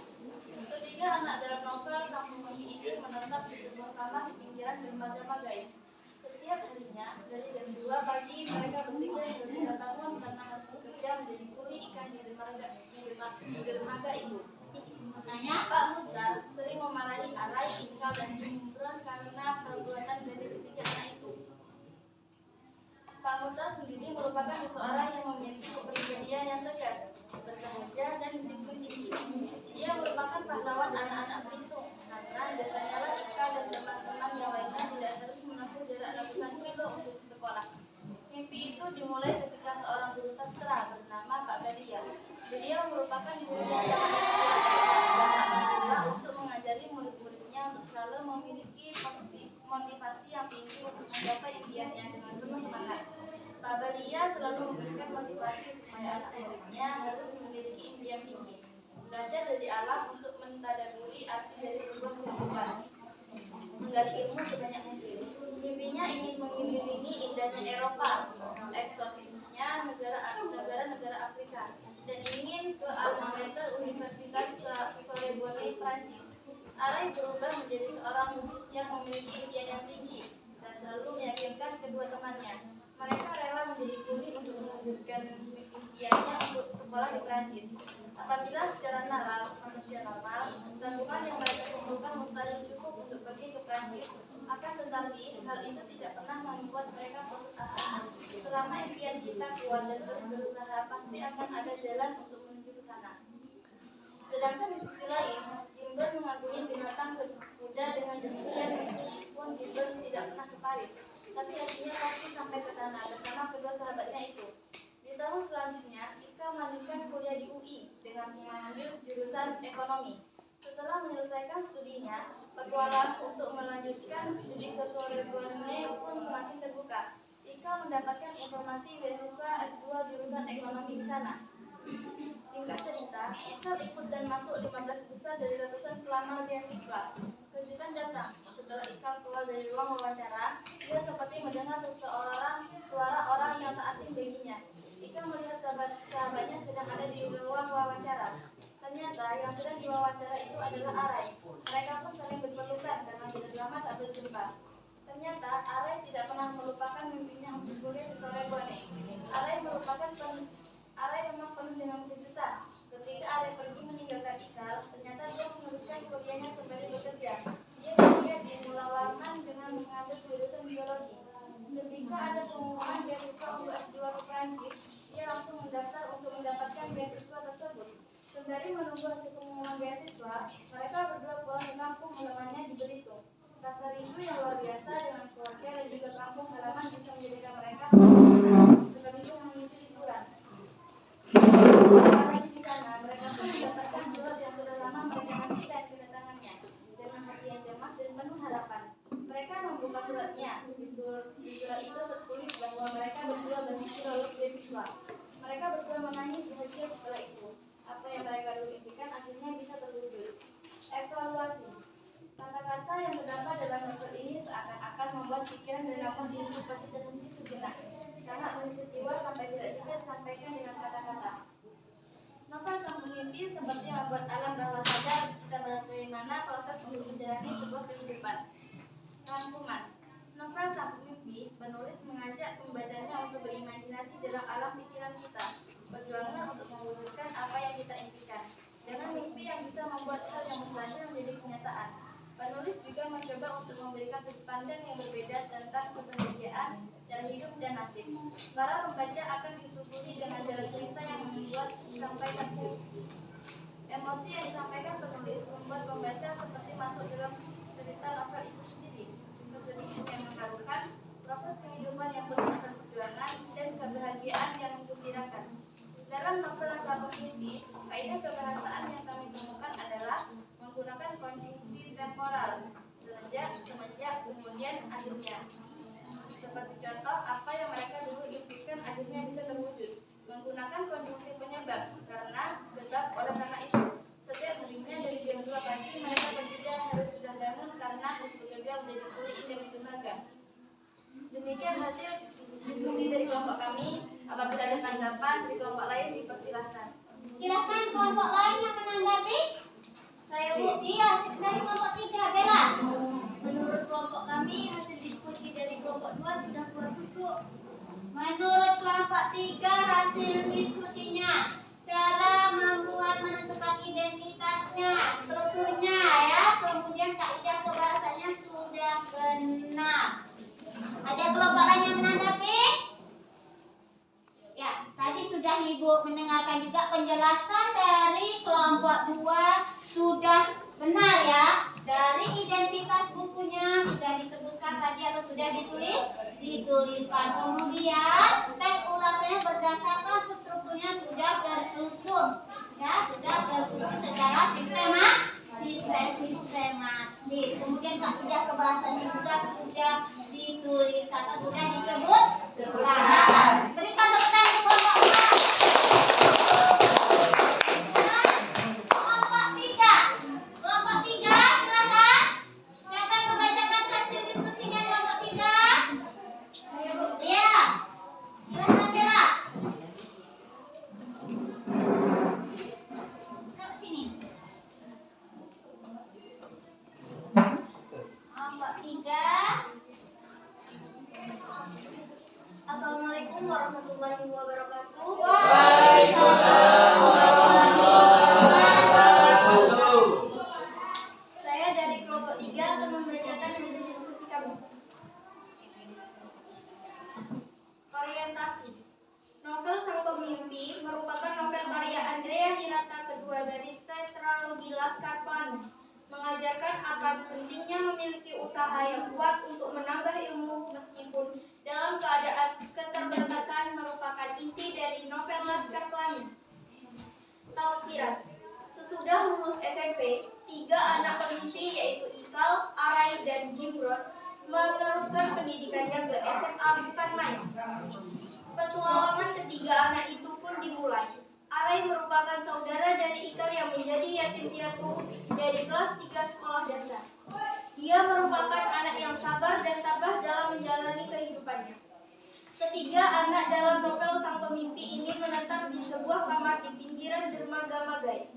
Ketiga anak dalam novel Sang Pemimpi ini menetap di sebuah kamar di pinggiran dermaga Magai. Setiap harinya, dari jam 2 pagi, mereka bertiga yang sudah bangun karena harus bekerja menjadi kuli ikan di dermaga itu. Makanya Pak Muzar sering memarahi Arai, Ikal, dan Jimron karena perbuatan dari ketiga anak itu. Pak Muzar sendiri merupakan seseorang yang memiliki kepribadian yang tegas, bersahaja, dan disiplin tinggi. Dia merupakan pahlawan anak-anak Belitung karena biasanya lah Ikal dan teman-teman yang lainnya tidak harus menempuh jarak ratusan kilo untuk ke sekolah. Mimpi itu dimulai ketika seorang guru sastra bernama Pak Badia. Beliau merupakan guru yang sangat istimewa untuk mengajari murid-muridnya untuk selalu memiliki motivasi yang tinggi untuk mencapai impiannya dengan penuh semangat. Pak Badia selalu memberikan motivasi supaya anak muridnya harus memiliki impian tinggi. Belajar dari alam untuk mentadaburi arti dari sebuah kehidupan. Menggali ilmu sebanyak mungkin. Mimpinya ingin mengelilingi indahnya Eropa, eksotisnya negara-negara Afrika, dan ingin ke alma mater Universitas Sorbonne, Prancis. Arai berubah menjadi seorang yang memiliki impian yang tinggi dan selalu meyakinkan kedua temannya. Mereka rela menjadi kuli untuk mewujudkan impiannya untuk sekolah di Prancis. Apabila secara nalar, manusia normal, tabungan yang mereka kumpulkan mustahil cukup untuk pergi ke Prancis. Akan tetapi, hal itu tidak pernah membuat mereka putus asa. Selama impian kita kuat dan terus berusaha, pasti akan ada jalan untuk menuju ke sana. Sedangkan di sisi lain, Jimron mengagumi binatang kuda dengan demikian meskipun Jimron tidak pernah ke Paris, tapi akhirnya pasti sampai ke sana bersama kedua sahabatnya itu. Di tahun selanjutnya, Ika melanjutkan kuliah di UI dengan mengambil jurusan ekonomi. Setelah menyelesaikan studinya, petualang untuk melanjutkan studi ke Sorbonne pun semakin terbuka. Ika mendapatkan informasi beasiswa S2 jurusan ekonomi di sana. Singkat cerita, Ika ikut dan masuk 15 besar dari ratusan pelamar beasiswa. Kejutan datang. Setelah Ika keluar dari ruang wawancara, dia seperti mendengar suara orang yang tak asing baginya. Ika melihat sahabatnya sedang ada di ruang wawancara. Ternyata yang sedang diwawancara itu adalah Arai. Mereka pun saling berpelukan karena sudah lama tak berjumpa. Ternyata Arai tidak pernah melupakan mimpinya untuk kuliah di Sorbonne. Arai memang penuh dengan kejutan. Ketika Arai pergi meninggalkan Ikal, ternyata dia meneruskan kuliahnya sembari bekerja. Dia kuliah di Mulawarman dengan mengambil jurusan biologi. Ketika ada pengumuman beasiswa untuk S2 ke Prancis, dia langsung mendaftar untuk mendapatkan beasiswa tersebut. Sembari menunggu hasil pengumuman beasiswa, mereka berdua pulang ke kampung halamannya di Belitung. Rasa rindu yang luar biasa dengan keluarga dan juga kampung halaman bisa menjadikan mereka sekaligus mengisi liburan. Di sana, mereka pun mendapatkan surat yang sudah lama mereka nantikan kedatangannya. Dengan hati yang cemas dan penuh harapan, mereka membuka suratnya. Di surat itu tertulis bahwa mereka berdua berhasil lolos beasiswa. Mereka berdua menangis bahagia setelah itu. Apa yang mereka dulu impikan akhirnya bisa terwujud. Evaluasi. Kata-kata yang terdapat dalam novel ini seakan-akan membuat pikiran dan nafas ini seperti terhenti sejenak. Sangat menyusut jiwa sampai tidak bisa disampaikan dengan kata-kata. Novel Sang Pemimpi seperti membuat alam bawah sadar kita bagaimana proses untuk menjalani sebuah kehidupan. Rangkuman. Novel Sang Pemimpi, penulis mengajak pembacanya untuk berimajinasi dalam alam pikiran kita, perjuangan untuk mewujudkan apa yang kita impikan, dengan mimpi yang bisa membuat hal yang mustahil menjadi kenyataan. Penulis juga mencoba untuk memberikan sudut pandang yang berbeda tentang kebahagiaan, cara hidup, dan nasib. Para pembaca akan disuguhi dengan jalan cerita yang membuat sampai Emosi yang disampaikan penulis membuat pembaca seperti masuk dalam cerita novel itu sendiri. Kesedihan yang mengharukan, proses kehidupan yang penuh dengan perjuangan, dan kebahagiaan yang menggembirakan. Dalam novel Sang Pemimpi, kaidah kebahasaan yang kami temukan adalah menggunakan konjungsi temporal, semenjak, kemudian, akhirnya. Seperti contoh, apa yang mereka dulu impikan akhirnya bisa terwujud. Menggunakan konjungsi penyebab, oleh karena itu. Setiap harinya dari jam 2 pagi, mereka bertiga harus sudah bangun karena harus bekerja menjadi kuli ikan di dermaga. Demikian hasil diskusi dari kelompok kami. Apabila ada tanggapan dari kelompok lain, dipersilahkan. Silakan kelompok lain yang menanggapi. Saya, Bu. Iya, dari kelompok 3, Bella. Menurut kelompok kami, hasil diskusi dari kelompok 2 sudah bagus, Bu. Menurut kelompok 3, hasil diskusinya, cara membuat menentukan identitasnya, strukturnya ya, kemudian kaidah kebahasanya sudah benar. Ada kelompok lain yang menanggapi? Ya, tadi sudah Ibu mendengarkan juga penjelasan dari kelompok 2 sudah benar ya. Dari identitas bukunya sudah disebutkan tadi atau sudah dituliskan. Kemudian tes ulasannya berdasarkan strukturnya sudah tersusun. Ya, sudah tersusun secara sistematis. Kemudian kaidah kebahasannya juga sudah ditulis kata sudah disebut. Berikan tepuk tangan untuk kelompok 2. Kelompok 3. Kelompok 3, silakan. Siapa yang membacakan hasil diskusinya kelompok 3? Iya. Silakan Bella. Ke sini. Kelompok 3. Assalamualaikum warahmatullahi wabarakatuh. Waalaikumsalam warahmatullahi wabarakatuh. Saya dari kelompok 3 akan membacakan hasil diskusi kami. Orientasi. Novel Sang Pemimpi merupakan novel karya Andrea Hirata kedua dari tetralogi Laskar Pelangi. Mengajarkan akan pentingnya memiliki usaha yang kuat untuk menambah ilmu meskipun dalam keadaan keterbatasan merupakan inti dari novel Laskar Pelangi. Tafsiran. Sesudah lulus SMP, 3 anak pemimpi yaitu Ikal, Arai, dan Jimron meneruskan pendidikannya ke SMA bukan main. Petualangan ketiga anak itu pun dimulai. Arai merupakan saudara dari Ikal yang menjadi yatim piatu dari kelas 3 sekolah dasar. Dia merupakan anak yang sabar dan tabah dalam menjalani kehidupannya. Ketiga anak dalam novel Sang Pemimpi ini menetap di sebuah kamar di pinggiran dermaga Magai.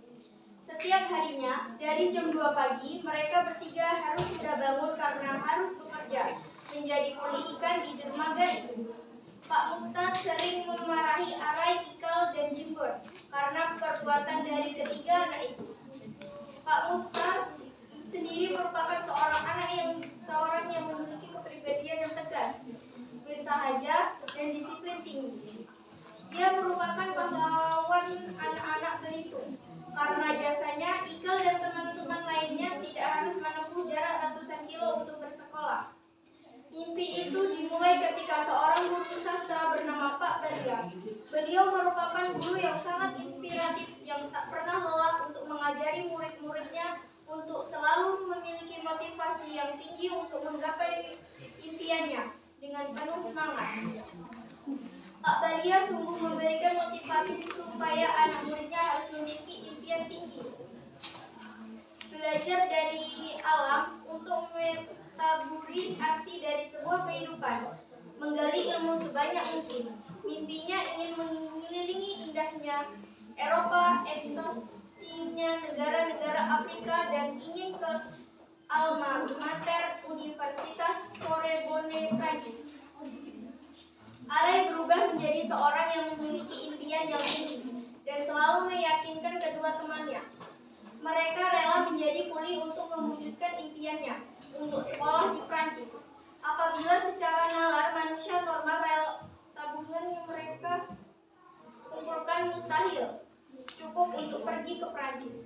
Setiap harinya, dari jam 2 pagi, mereka bertiga harus sudah bangun karena harus bekerja menjadi kuli ikan di dermaga itu. Pak Mustad sering memarahi Arai, Ikal, dan Jimbor karena perbuatan dari ketiga anak itu. Pak Mustad sendiri merupakan seorang yang memiliki kepribadian yang tegas, bersahaja, dan disiplin tinggi. Dia merupakan pahlawan anak-anak Belitung karena jasanya Ikal dan teman-teman lainnya tidak harus menempuh jarak ratusan kilo untuk bersekolah. Mimpi itu dimulai ketika seorang guru sastra bernama Pak Balia. Beliau merupakan guru yang sangat inspiratif yang tak pernah lelah untuk mengajari murid-muridnya untuk selalu memiliki motivasi yang tinggi untuk menggapai impiannya dengan penuh semangat. Pak Balia sungguh memberikan motivasi supaya anak muridnya harus memiliki impian tinggi. Belajar dari alam untuk mentaburi arti dari sebuah kehidupan, menggali ilmu sebanyak mungkin. Mimpinya ingin mengelilingi indahnya Eropa, ekspansinya negara-negara Afrika, dan ingin ke Alma Mater Universitas Sorbonne, Prancis. Arai berubah menjadi seorang yang memiliki impian yang tinggi dan selalu meyakinkan kedua temannya. Mereka rela menjadi kuli untuk mewujudkan impiannya untuk sekolah di Prancis. Apabila secara nalar manusia normal rela tabungan yang mereka kumpulkan mustahil. cukup untuk pergi ke Prancis.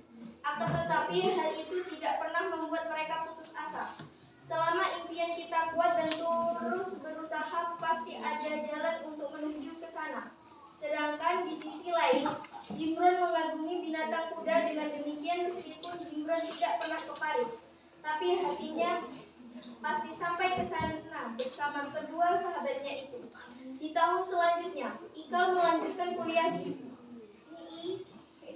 Akan tetapi hal itu tidak pernah membuat mereka putus asa. Selama impian kita kuat dan terus berusaha, pasti ada jalan untuk menuju ke sana. Sedangkan di sisi lain, Gibran mengagumi binatang kuda. Dengan demikian, meskipun Gibran tidak pernah ke Paris, tapi hatinya pasti sampai ke sana bersama kedua sahabatnya itu. Di tahun selanjutnya, Ikal melanjutkan kuliah di UI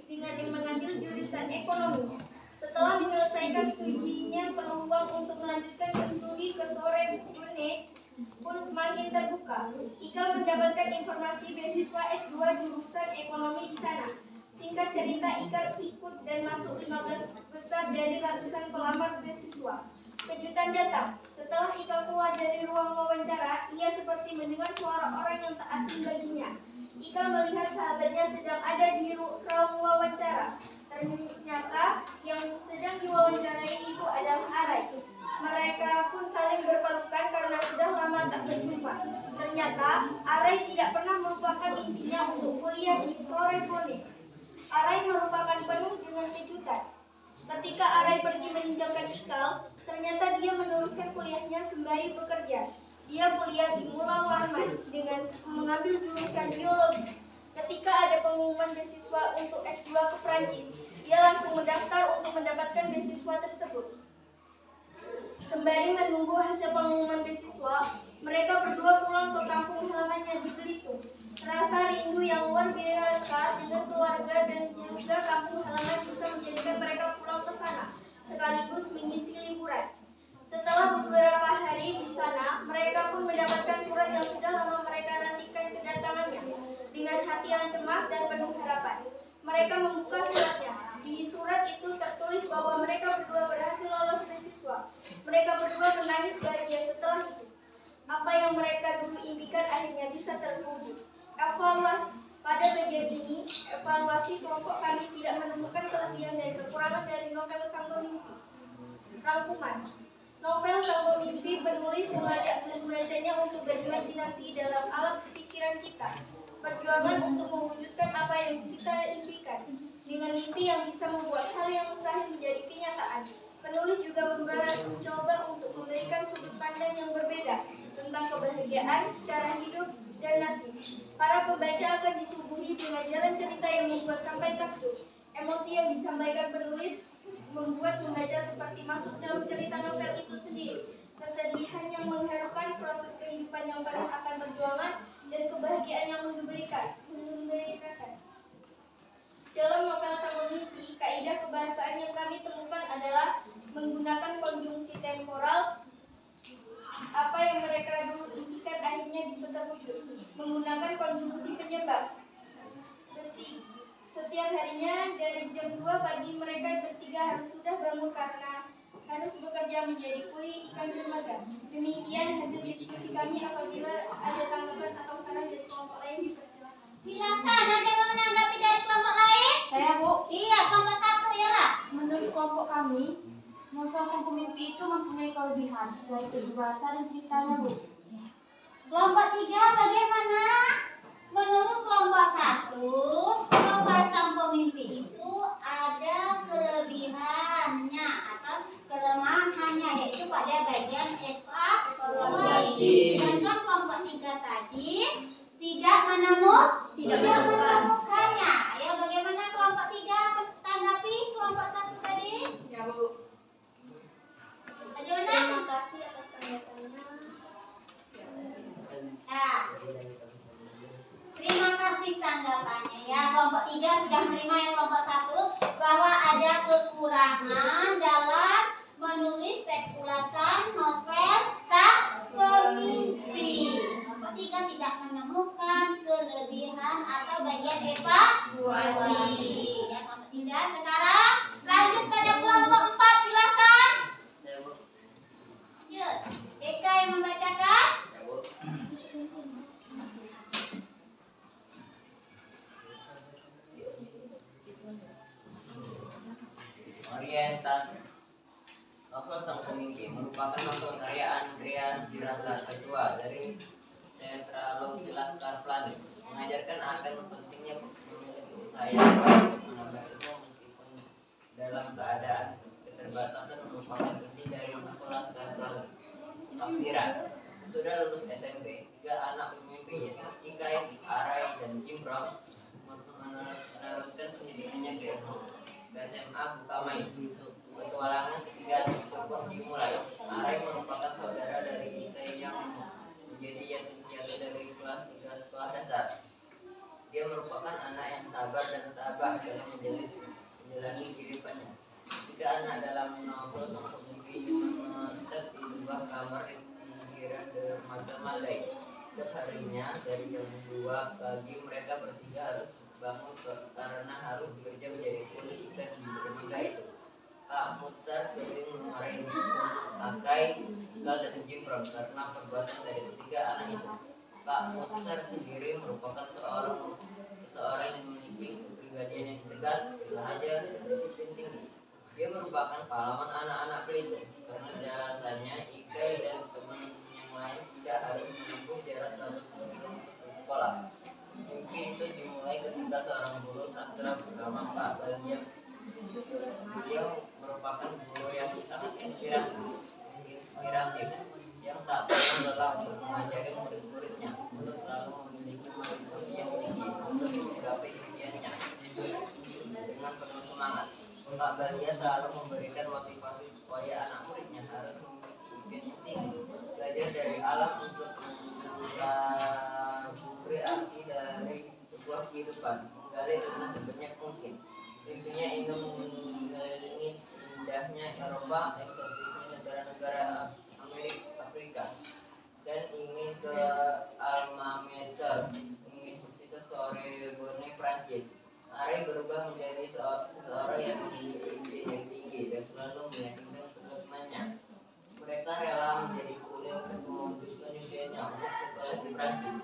dengan mengambil jurusan ekonomi. Setelah menyelesaikan studinya, peluang untuk melanjutkan studi ke Sorbonne pun semakin terbuka. Ikal mendapatkan informasi beasiswa S2 jurusan ekonomi di sana. Singkat cerita, Ikal ikut dan masuk 15 besar dari ratusan pelamar beasiswa. Kejutan datang. Setelah Ikal keluar dari ruang wawancara, ia seperti mendengar suara orang yang tak asing baginya. Ikal melihat sahabatnya sedang ada di ruang wawancara. Ternyata yang sedang diwawancarai itu adalah Arai. Mereka pun saling berpelukan karena sudah lama tak berjumpa. Ternyata Arai tidak pernah melupakan mimpinya untuk kuliah di Sorbonne. Arai merupakan penuh dengan kejutan. Ketika Arai pergi meninggalkan Ikal, ternyata dia meneruskan kuliahnya sembari bekerja. Dia kuliah di Mula Warman dengan mengambil jurusan biologi. Ketika ada pengumuman beasiswa untuk S2 ke Prancis, dia langsung mendaftar untuk mendapatkan beasiswa tersebut. Sembari menunggu hasil pengumuman beasiswa, mereka berdua pulang ke kampung halamannya di Belitung. Rasa rindu yang luar biasa dengan keluarga dan juga kampung halaman bisa menjadikan mereka pulang ke sana, sekaligus mengisi liburan. Setelah beberapa hari di sana, mereka pun mendapatkan surat yang sudah lama mereka nantikan kedatangannya. Dengan hati yang cemas dan penuh harapan, mereka membuka suratnya. Di surat itu tertulis bahwa mereka berdua berhasil lolos beasiswa. Mereka berdua menangis bahagia setelah itu. Apa yang mereka dulu impikan akhirnya bisa terwujud. Evaluasi. Pada bagian ini, evaluasi kelompok kami tidak menemukan kelebihan dan kekurangan dari novel Sang Pemimpi. Rangkuman. Novel Sang Pemimpi penulis mengajak pembacanya untuk berimajinasi dalam alam pikiran kita. Perjuangan untuk mewujudkan apa yang kita impikan. Dengan mimpi yang bisa membuat hal yang mustahil menjadi kenyataan. Penulis juga mencoba untuk memberikan sudut pandang yang berbeda tentang kebahagiaan, cara hidup, dan nasib. Para pembaca akan disuguhi dengan jalan cerita yang membuat sampai takjub. Emosi yang disampaikan penulis membuat pembaca seperti masuk dalam cerita novel itu sendiri. Kesedihan yang mengharukan, proses kehidupan yang penuh akan perjuangan, dan kebahagiaan yang memberikan. Dalam novel Sang Pemimpi, kaidah kebahasaan yang kami temukan adalah menggunakan konjungsi temporal. Apa yang mereka dulu impikan akhirnya bisa terwujud. Menggunakan konjungsi penyebab. Setiap harinya dari jam 2 pagi mereka bertiga harus sudah bangun karena harus bekerja menjadi kuli ikan dermaga. Demikian hasil diskusi kami. Apabila ada tanggapan atau saran dari kelompok lain, dipersilakan. Silakan, ada yang mau menanggapi dari kelompok lain? Saya, Bu. Iya, kelompok 1 ya lah. Menurut kelompok kami, novel Sang Pemimpi itu mempunyai kelebihan dari segi bahasa dan ceritanya, Bu. Kelompok 3 bagaimana? Menurut kelompok 1, novel Sang Pemimpi itu ada kelebihannya atau kelemahannya, yaitu pada bagian evaluasi. Sedangkan kelompok 3 tadi tidak menemukannya. Ya, bagaimana kelompok 3 tanggapi kelompok 1 tadi? Ya, Bu. Bagaimana? Terima kasih atas tanggapannya. Nah, terima kasih tanggapannya ya. Kelompok 3 sudah menerima yang kelompok 1 bahwa ada kekurangan dalam menulis teks ulasan novel Sang Pemimpi. Kelompok 3 tidak menemukan kelebihan atau bagian evaluasi. Ya, kelompok 3 sekarang lanjut pada kelompok 4, silakan. Saya, Bu. Yuk, Eka yang membacakan. Ya, Bu. Orientasi. Novel Sang Pemimpi merupakan novel karya Andrea Hirata kedua dari tetralogi Laskar Pelangi, mengajarkan akan pentingnya memiliki saya untuk menambah ilmu meskipun dalam keadaan keterbatasan merupakan inti dari novel Laskar Pelangi. Tafsiran. Sesudah lulus SMP, 3 anak pemimpinnya, Ikai, Arai, dan Jimbrong, meneruskan pendidikannya ke SMA Bukamai. Petualangan ketiga anak itu pun dimulai. Arai merupakan saudara dari Ikai yang menjadi yatim piatu dari kelas 3 sekolah dasar. Dia merupakan anak yang sabar dan tabah dalam menjalani kehidupannya. 3 anak dalam novel Sang Pemimpi menetap di sebuah kamar di pinggiran dermaga Malai. Setiap harinya dari jam 2 pagi mereka bertiga harus bangun karena harus bekerja menjadi kuli ikan di dermaga itu. Pak Mutsar sering memarahi Akai, Ikal, dan Jimron karena perbuatan dari ketiga anak itu. Pak Mutsar sendiri merupakan seorang yang memiliki kepribadian yang tegas, bersahaja, dan disiplin tinggi. Dia merupakan pahlawan anak-anak pelita karena jasanya Ikai dan teman yang lain tidak harus menempuh jarak 100 km untuk bersekolah. Mimpi itu dimulai ketika seorang guru sastra bernama Pak Balia. Beliau merupakan guru yang sangat inspiratif yang tak pernah lelah untuk mengajari murid-muridnya untuk selalu memiliki motivasi yang tinggi untuk menggapai impiannya dengan penuh semangat. Pak Balia selalu memberikan motivasi supaya anak muridnya harus memiliki impian yang tinggi, belajar dari alam untuk mengetahui arti dari sebuah kehidupan, menggali ilmu sebanyak mungkin. Mimpinya ingin mengelilingi indahnya Eropa, eksotisnya negara-negara Afrika, dan ingin ke Alma Mater, Universitas Sorbonne, Prancis. Arai berubah menjadi seorang yang memiliki impian yang tinggi dan selalu meyakinkan teman-temannya. Mereka rela menjadi kuliah untuk mewujudkan impiannya untuk sekolah di Prancis.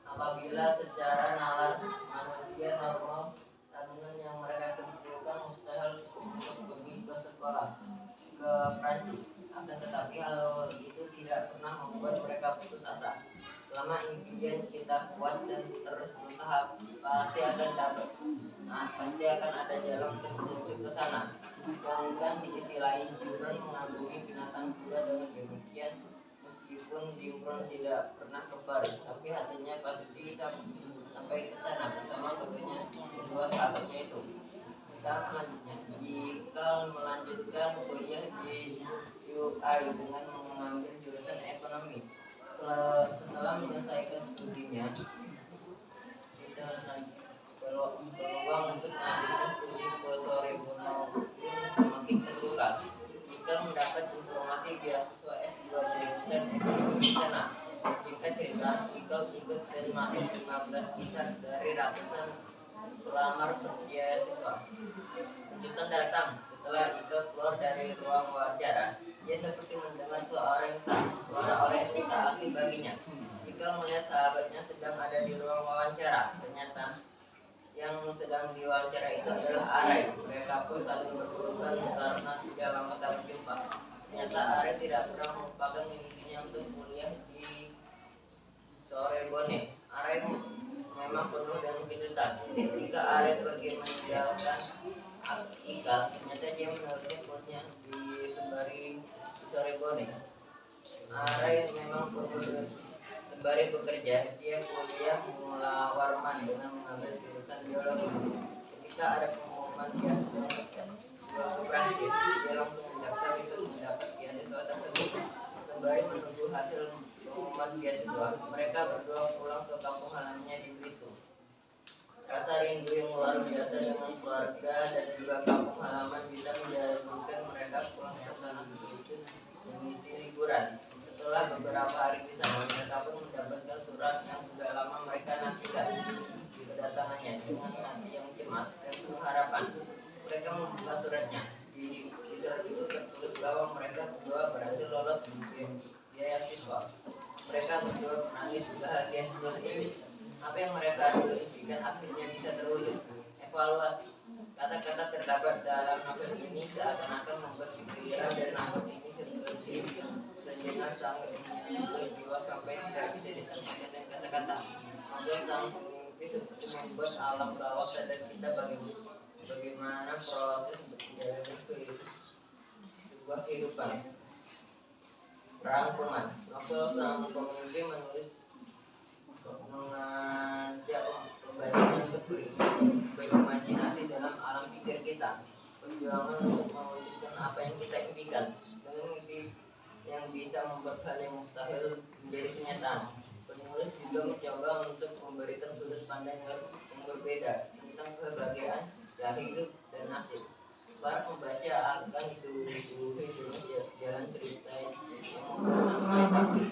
Apabila secara nalar manusia normal, tabungan yang mereka kumpulkan mustahil untuk pergi ke sekolah ke Prancis. Akan tetapi hal itu tidak pernah membuat mereka putus asa. Selama impian kita kuat dan terus berusaha, pasti akan ada jalan untuk menuju ke sana. Bahkan di sisi lain, Jimron mengagumi binatang purba. Dengan demikian, meskipun Jimron tidak pernah ke Paris, tapi hatinya pasti sampai ke sana bersama kedua sahabatnya itu. Kita selanjutnya, Ikal melanjutkan kuliah di UI dengan mengambil jurusan ekonomi. Setelah menyelesaikan studinya, peluang untuk melanjutkan studi ke Sorbonne semakin terbuka. Ikal mendapat informasi beasiswa S2 jurusan ekonomi di sana. Singkat cerita, Ikal ikut dan masuk 15 besar dari ratusan pelamar beasiswa. Kejutan datang setelah Ikal keluar dari ruang wawancara. Dia seperti mendengar suara orang yang tak asing baginya. Ikal melihat sahabatnya sedang ada di ruang wawancara. Ternyata yang sedang diwawancara itu adalah Arai. Mereka pun saling berpelukan karena sudah lama tak berjumpa. Ternyata Arai tidak pernah melupakan mimpinya untuk kuliah di Sorbonne. Arai memang penuh dengan kejutan. Ketika Arai pergi meninggalkan Ikal, ternyata dia meneruskan kuliahnya sembari Sorbonne. Arai memang perlu sembari bekerja, dia kuliah Mula Warman dengan mengambil jurusan biologi. Ketika ada pengumuman beasiswa ke Prancis, dia langsung mendaftar untuk mendapat beasiswa tersebut. Sembari menunggu hasil pengumuman beasiswa, mereka berdua pulang ke kampung halamannya di Belitung. Rasa rindu yang luar biasa dengan keluarga dan juga kampung halaman bisa menjadikan mereka pulang ke sana untuk mengisi liburan. Setelah beberapa hari di sana, mereka pun mendapatkan surat yang sudah lama mereka nantikan. Kedatangannya dengan hati yang cemas dan penuh harapan, mereka membuka suratnya. Di surat itu tertulis bahwa mereka berdua berhasil lolos biaya siswa. Mereka berdua menangis bahagia setelah ini. Apa yang mereka impikan akhirnya bisa terwujud. Evaluasi. Kata-kata terdapat dalam novel ini seakan-akan membuat pikiran dan nafas ini seperti sejenak sangat menyentuh jiwa sampai tidak bisa disampaikan dengan kata-kata. Novel Sang Pemimpi seperti membuat alam bawah sadar kita bagaimana proses berjalannya sebuah kehidupan. Rangkuman novel Sang Pemimpi mengajak pembaca untuk berimajinasi dalam alam pikir kita. Perjuangan untuk mewujudkan apa yang kita impikan dengan mimpi yang bisa membuat hal yang mustahil menjadi kenyataan. Penulis juga mencoba untuk memberikan sudut pandang yang berbeda tentang kebahagiaan dari hidup dan nasib. Para pembaca akan disuguhi dengan jalan cerita yang membuat sampai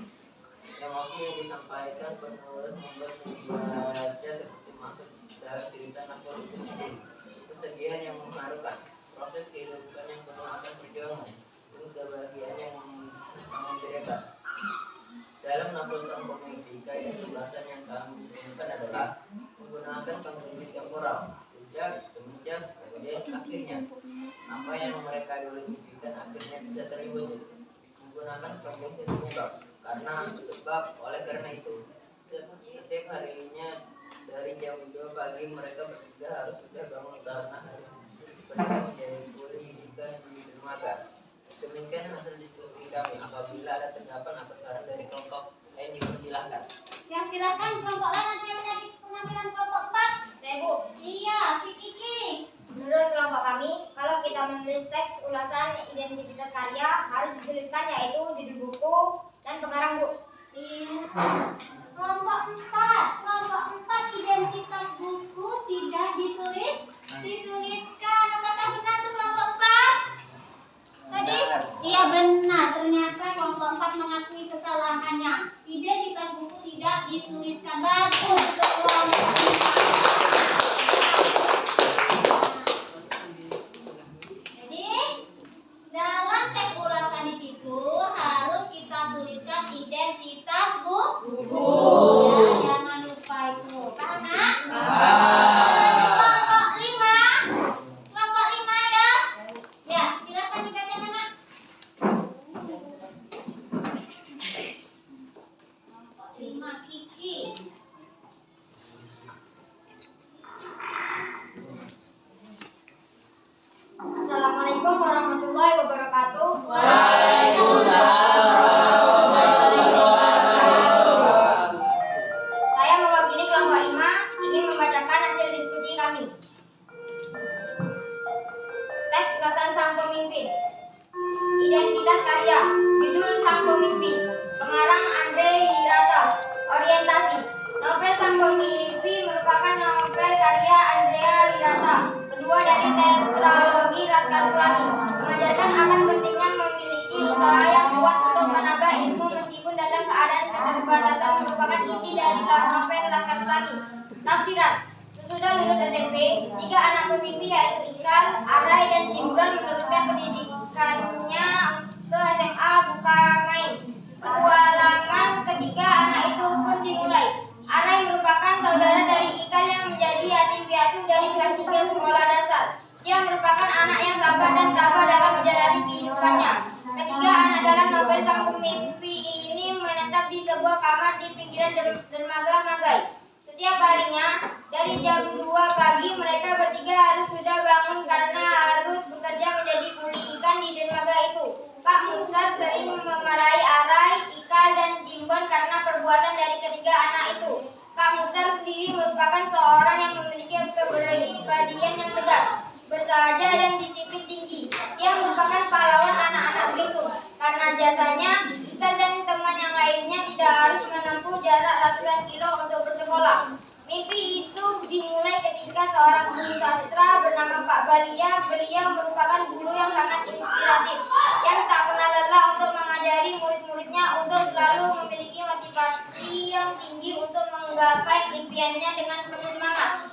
emosi yang disampaikan penulis membuat pembaca seperti masuk dalam cerita novel itu sendiri. Kesedihan yang mengharukan, proses kehidupan yang penuh akan perjuangan, dan kebahagiaan yang memberikan. Dalam novel Sang Pemimpi, kaidah pembahasan yang kami temukan adalah menggunakan kognitif temporal, semenjak, kemudian akhirnya. Apa yang mereka dulu impikan akhirnya bisa terwujud. Menggunakan kognitif penyebab, oleh karena itu. Setiap harinya dari jam 2 pagi mereka bertiga harus sudah bangun karena harus mereka menjadi kuli ikan di dermaga. Demikian hasil diskusi kami. Apabila ada tanggapan atau saran dari kelompok lain dipersilahkan. Ya silakan kelompok lain ada yang menjadi penampilan kelompok 4. Saya Bu, Iya, si Kiki. menurut kelompok kami, kalau kita menulis teks ulasan identitas karya harus dituliskan yaitu judul buku dan pengarang Bu. Kelompok 4 identitas buku tidak dituliskan. Apakah benar tuh kelompok 4? Tadi? Iya benar, ternyata kelompok 4 mengakui kesalahannya. Identitas buku tidak dituliskan. Bagus untuk kelompok 4. Jadi dalam teks ulasan di situ harus kita tuliskan identitas buku. Ya, jangan lupa itu. Paham nggak? Kelompok 5. Kelompok 5 ya. Ya, silakan dibaca mana? Kelompok 5 Kiki. Assalamualaikum warahmatullahi wabarakatuh. Saya mewakili kelompok 5 ingin membacakan hasil diskusi kami. Teks ulasan Sang Pemimpin. Identitas karya. Judul Sang Pemimpin. Pengarang Andre Hirata. Orientasi. Novel Sang Pemimpi merupakan novel karya Andrea Hirata, kedua dari tetralogi Laskar Pelangi, mengajarkan akan pentingnya memiliki usaha yang kuat untuk menambah ilmu meskipun dalam keadaan keterbatasan merupakan inti dari novel Laskar Pelangi. Tafsiran. Sesudah lulus SMP, 3 anak pemimpi yaitu Ikal, Arai, dan Cimburan meneruskan pendidikannya ke SMA Bukamain. Petualangan ketiga anak itu pun dimulai. Arai merupakan saudara dari Ikal yang menjadi yatim piatu dari kelas 3 sekolah dasar. Dia merupakan anak yang sabar dan tabah dalam menjalani kehidupannya. Ketiga anak dalam novel Sang Pemimpi ini menetap di sebuah kamar di pinggiran dermaga Magai. Setiap harinya, dari jam 2 pagi mereka bertiga harus sudah bangun karena harus bekerja menjadi kuli ikan di dermaga itu. Pak Mursar sering memarahi Arai, Ikal, dan Jimbon karena perbuatan dari ketiga anak itu. Pak Mursar sendiri merupakan seorang yang memiliki kepribadian yang tegas, bersahaja, dan disiplin tinggi. Dia merupakan pahlawan anak-anak Belitung. Karena jasanya, Ikal dan teman yang lainnya tidak harus menempuh jarak ratusan kilo untuk bersekolah. Mimpi itu dimulai ketika seorang guru sastra bernama Pak Balia. Beliau merupakan guru yang sangat inspiratif, yang tak pernah lelah untuk mengajari murid-muridnya untuk selalu memiliki motivasi yang tinggi untuk menggapai impiannya dengan penuh semangat.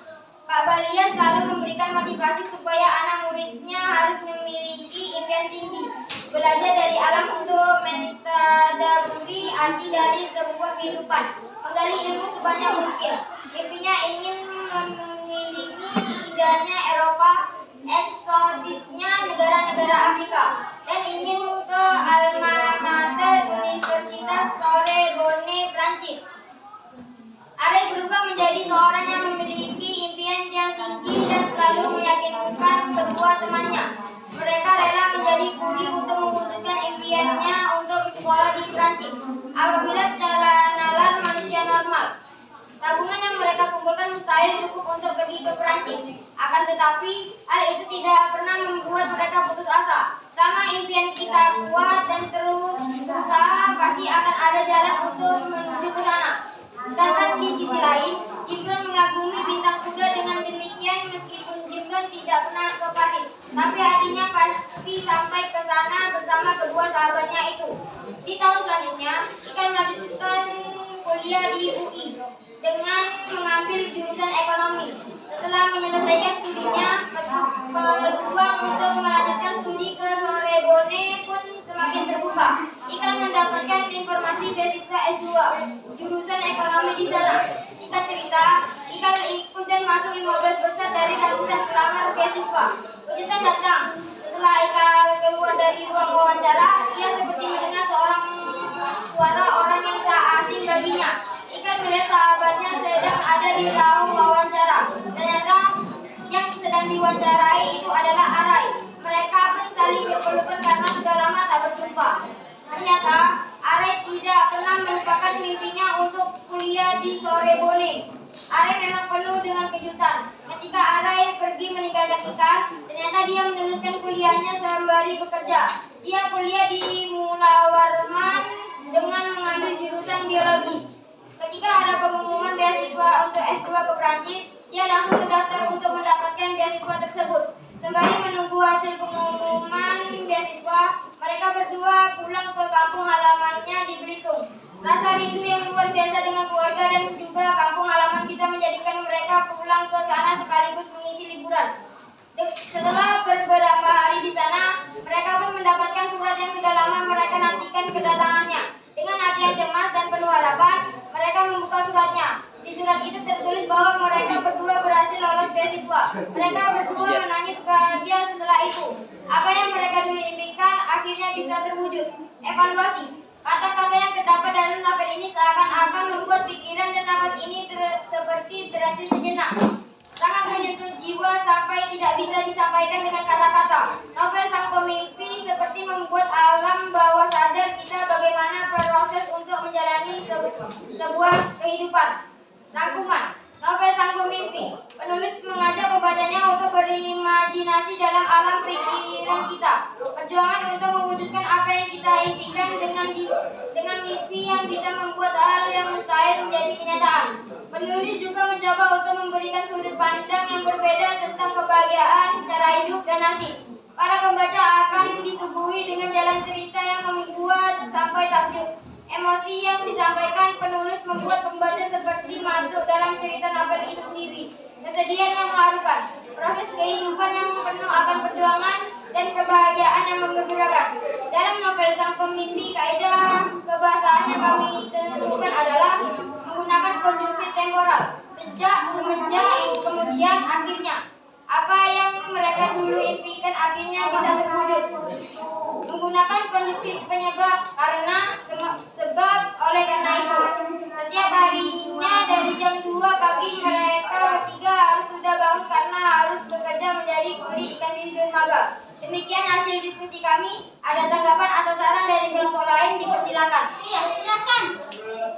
Pak Balia selalu memberikan motivasi supaya anak muridnya harus memiliki impian tinggi, belajar dari alam untuk mentadaburi arti dari sebuah kehidupan, menggali ilmu sebanyak mungkin. Mimpinya ingin mengelilingi indahnya Eropa, eksotisnya negara-negara Afrika, dan ingin ke alma mater Universitas Sorbonne, Prancis. Arai berubah menjadi seorang yang teman-temannya. Mereka rela menjadi kuli untuk mewujudkan impiannya untuk sekolah di Prancis. Apabila secara nalar manusia normal, tabungan yang mereka kumpulkan mustahil cukup untuk pergi ke Prancis. Akan tetapi, hal itu tidak pernah membuat mereka putus asa. Selama impian kita kuat dan terus berusaha, pasti akan ada jalan untuk menuju ke sana. Sedangkan di sisi lain, Jimron mengagumi bintang kuda. Dengan demikian, meskipun Jimron tidak pernah ke Paris, tapi hatinya pasti sampai ke sana bersama kedua sahabatnya itu. Di tahun selanjutnya, Ikan melanjutkan kuliah di UI dengan mengambil jurusan ekonomi. Setelah menyelesaikan studinya, peluang untuk melanjutkan studi ke Sorbonne pun semakin terbuka. Ikan mendapatkan informasi beasiswa S2 jurusan ekonomi di sana. Ikan cerita, Ikan ikut dan masuk 15 besar dari ratusan pelamar beasiswa. Kejutan datang. Setelah Ikan keluar dari ruang wawancara, ia seperti mendengar suara orang yang tak asing baginya. Ikan melihat sahabatnya sedang ada di ruang wawancara. Ternyata yang sedang diwawancarai itu adalah Arai. Mereka pun saling berpelukan karena sudah lama tak berjumpa. Ternyata Arai tidak pernah melupakan mimpinya untuk kuliah di Sorbonne. Arai memang penuh dengan kejutan. Ketika Arai pergi meninggalkan Ikan, ternyata dia meneruskan kuliahnya sembari bekerja. Dia kuliah di Mulawarman dengan mengambil jurusan biologi. Ketika ada pengumuman beasiswa untuk S2 ke Prancis, dia langsung mendaftar untuk mendapatkan beasiswa tersebut. Sembari menunggu hasil pengumuman beasiswa, mereka berdua pulang ke kampung halamannya di Belitung. Rasa rindu yang luar biasa dengan keluarga dan juga kampung halaman bisa menjadikan mereka pulang ke sana sekaligus mengisi liburan. Setelah beberapa hari di sana, mereka pun mendapatkan surat yang sudah lama mereka nantikan kedatangannya. Dengan hati yang cemas dan penuh harapan, mereka membuka suratnya. Di surat itu tertulis bahwa mereka berdua berhasil lolos beasiswa. Mereka berdua menangis bahagia setelah itu. Apa yang mereka dulu impikan akhirnya bisa terwujud. Evaluasi. Kata-kata yang terdapat dalam novel ini seakan-akan membuat pikiran dan nafas ini seperti terhenti sejenak. Sangat menyentuh jiwa sampai tidak bisa disampaikan dengan kata-kata. Novel Sang Pemimpi seperti membuat alam bawah sadar kita bagaimana proses untuk menjalani sebuah kehidupan. Rangkuman novel Sang Pemimpi. Penulis mengajak pembacanya untuk berimajinasi dalam alam pikiran kita. Perjuangan untuk mewujudkan apa yang kita impikan dengan mimpi yang bisa membuat hal yang mustahil menjadi kenyataan. Penulis juga mencoba untuk memberikan sudut pandang yang berbeda tentang kebahagiaan, cara hidup, dan nasib. Para pembaca akan disuguhi dengan jalan cerita yang membuat sampai takjub. Emosi yang disampaikan penulis membuat pembaca seperti masuk dalam cerita novel itu sendiri. Kesedihan yang mengharukan, proses kehidupan yang penuh akan perjuangan, dan kebahagiaan yang menggembirakan. Dalam novel Sang Pemimpi, kaidah kebahasaan yang kami tentukan adalah menggunakan konjungsi temporal. Sejak, semenjak, kemudian, akhirnya. Apa yang mereka dulu impikan akhirnya bisa terwujud. Menggunakan konjungsi penyebab karena, sebab, oleh karena itu. Setiap harinya dari jam 2 pagi mereka bertiga harus sudah bangun karena harus bekerja menjadi kuli ikan di dermaga. Demikian hasil diskusi kami. Ada tanggapan atau saran dari kelompok lain, dipersilakan. Iya, silakan.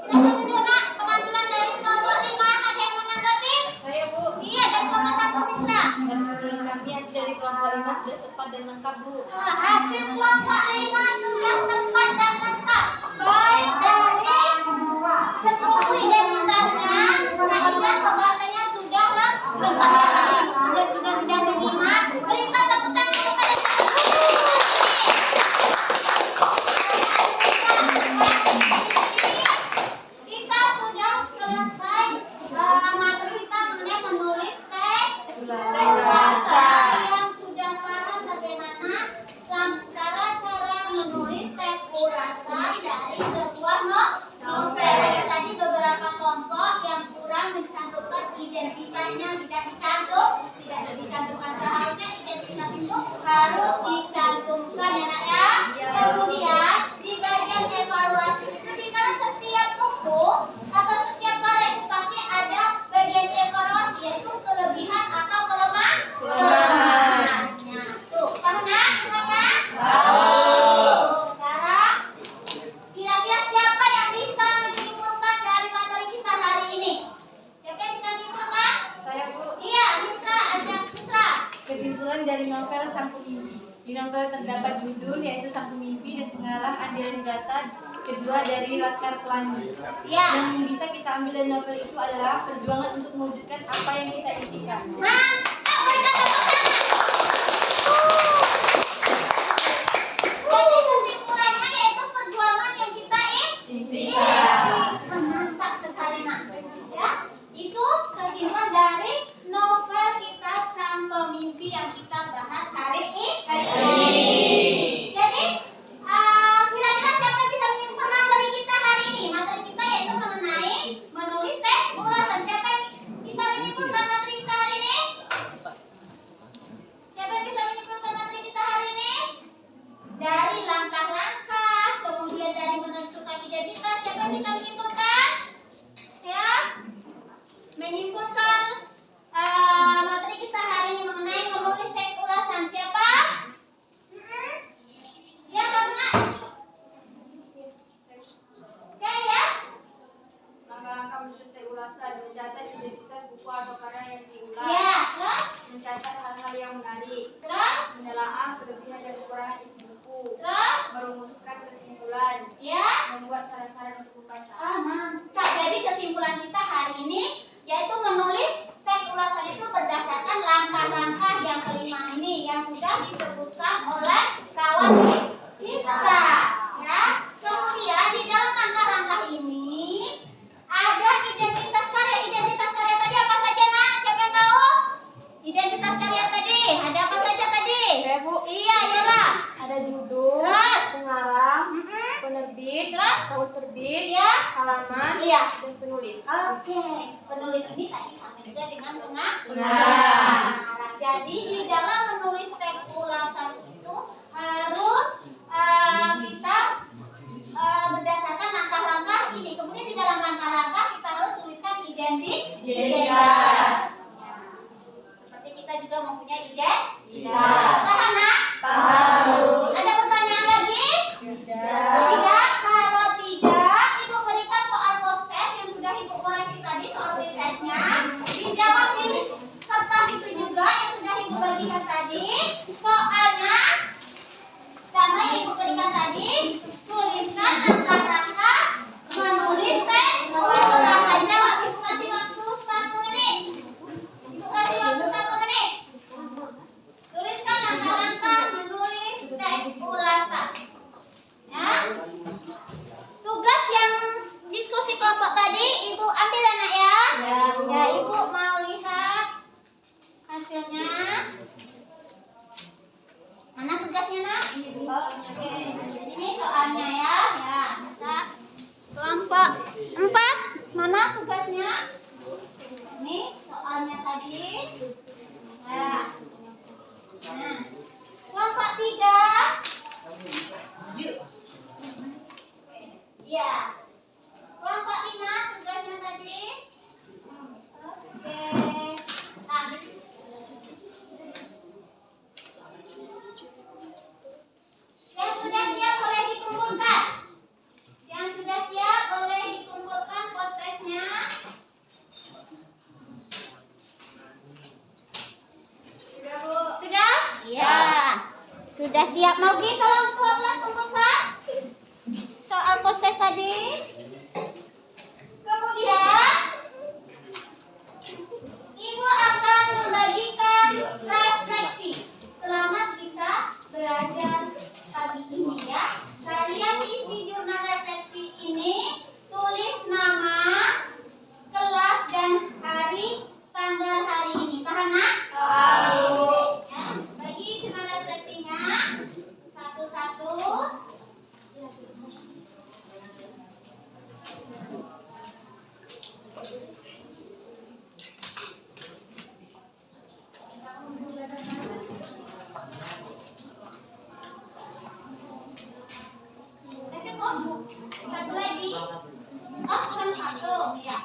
Silakan duduk, Nak. Penampilan dari kelompok 5 ada yang menanggapi? Saya, Bu. Iya, dari kelompok 1 Misra. Menurut kami hasil dari kelompok 5 sudah tepat dan lengkap, Bu. Hasil kelompok 5 sudah tepat dan lengkap. Baik dari struktur identitasnya, kaidah pembahasannya sudah lengkap. Sudah menyimak. Berikan tepuk tangan kepada kita sudah selesai materi kita mengenai menulis tes bahasa. Yang sudah paham bagaimana cara-cara menulis tes bahasa dari sebuah novel. Ada tadi beberapa kelompok yang kurang mencantumkan identitasnya, tidak dicantumkan. Seharusnya identitas itu harus dicantumkan, ya Nak ya. Kemudian di bagian evaluasi itu di dalam setiap buku atau setiap karya itu pasti ada bagian evaluasi, yaitu kelebihan atau kelemahannya. pengarang Andrea Hirata, kedua dari Laskar Pelangi. Ya. Yang bisa kita ambil dari novel itu adalah perjuangan untuk mewujudkan apa yang kita impikan. Mantap, berikan tepuk tangan. Jadi kesimpulannya yaitu perjuangan yang kita impikan. Mantap sekali nak. Ya, itu kesimpulan dari novel kita Sang Pemimpi yang kita bahas hari ini. Jadi, kira-kira siapa yang bisa menyimpulkan materi kita hari ini? Materi kita yaitu mengenai menulis teks ulasan. Siapa yang bisa menyimpulkan materi kita hari ini? Siapa yang bisa menyimpulkan materi kita hari ini? Dari langkah-langkah, kemudian dari menentukan identitas. Siapa yang bisa menyimpulkan? Ya, menyimpulkan materi kita hari ini mengenai menulis teks ulasan. Siapa? Ya, Mbak Muna. Oke ya. Langkah-langkah menyusun teks ulasan, mencatat identitas buku atau karya yang diulas, Ya, terus, mencatat hal-hal yang menarik, terus, menelaah kelebihan dan kekurangan isi buku, terus, merumuskan kesimpulan, ya. membuat saran-saran untuk membaca. Mantap. Jadi kesimpulan kita hari ini yaitu menulis teks ulasan itu berdasarkan langkah-langkah yang kelima ini yang sudah disebutkan oleh kawan kita. Ya. Kemudian di dalam langkah-langkah ini ada identitas karya. Identitas karya tadi apa saja nak? Siapa yang tahu? Identitas karya tadi ada apa saja tadi? Bu, Iya, iyalah. ada judul, Terus, pengarang, penerbit, terus, tahun terbit, iya, halaman, iya. dan penulis. Oke, penulis ini tadi sama juga dengan pengarang. Pengarang. Jadi di dalam menulis teks ulasan itu harus kita berdasarkan langkah-langkah ini. Kemudian di dalam langkah-langkah kita harus tuliskan identitas. Ya. Seperti kita juga mempunyai identitas. Paham nak? Paham. Ada pertanyaan lagi? Tidak. Kalau tidak, Ibu berikan soal post-test yang sudah Ibu koreksi tadi, soal pretestnya. Dijawab di kertas itu juga yang sudah Ibu bagikan tadi. Soalnya sama yang Ibu berikan tadi, tuliskan langkah-langkah menulis teks ulasan. Jawab, Ibu kasih waktu 1 menit. Ibu kasih waktu 1 menit. Tuliskan langkah-langkah menulis teks ulasan. Ya. Tugas yang diskusi kelompok tadi Ibu ambil anak ya. Ya, Ibu mau lihat hasilnya. Mana tugasnya nak? Oke, ini soalnya ya. Ya, kita kelompok 4. Mana tugasnya? Ini soalnya tadi. Ya. Nah, kelompok 3. Ya. Kelompok 5 tugasnya tadi. Oke. Nah. Yang sudah siap boleh dikumpulkan. Yang sudah siap boleh dikumpulkan post-testnya. Sudah, Bu. Sudah? Iya. Sudah siap. Mau gitu tolong 12 kumpulkan soal post-test tadi. Kemudian Ibu akan membagikan refleksi. Selamat kita belajar pagi ini ya. Kalian isi jurnal refleksi ini, tulis nama, kelas dan hari, tanggal hari ini. Paham nak? Tahu. Ya, bagi jurnal refleksinya satu-satu. Udah cukup? Satu lagi. Oh, kurang satu. Ya.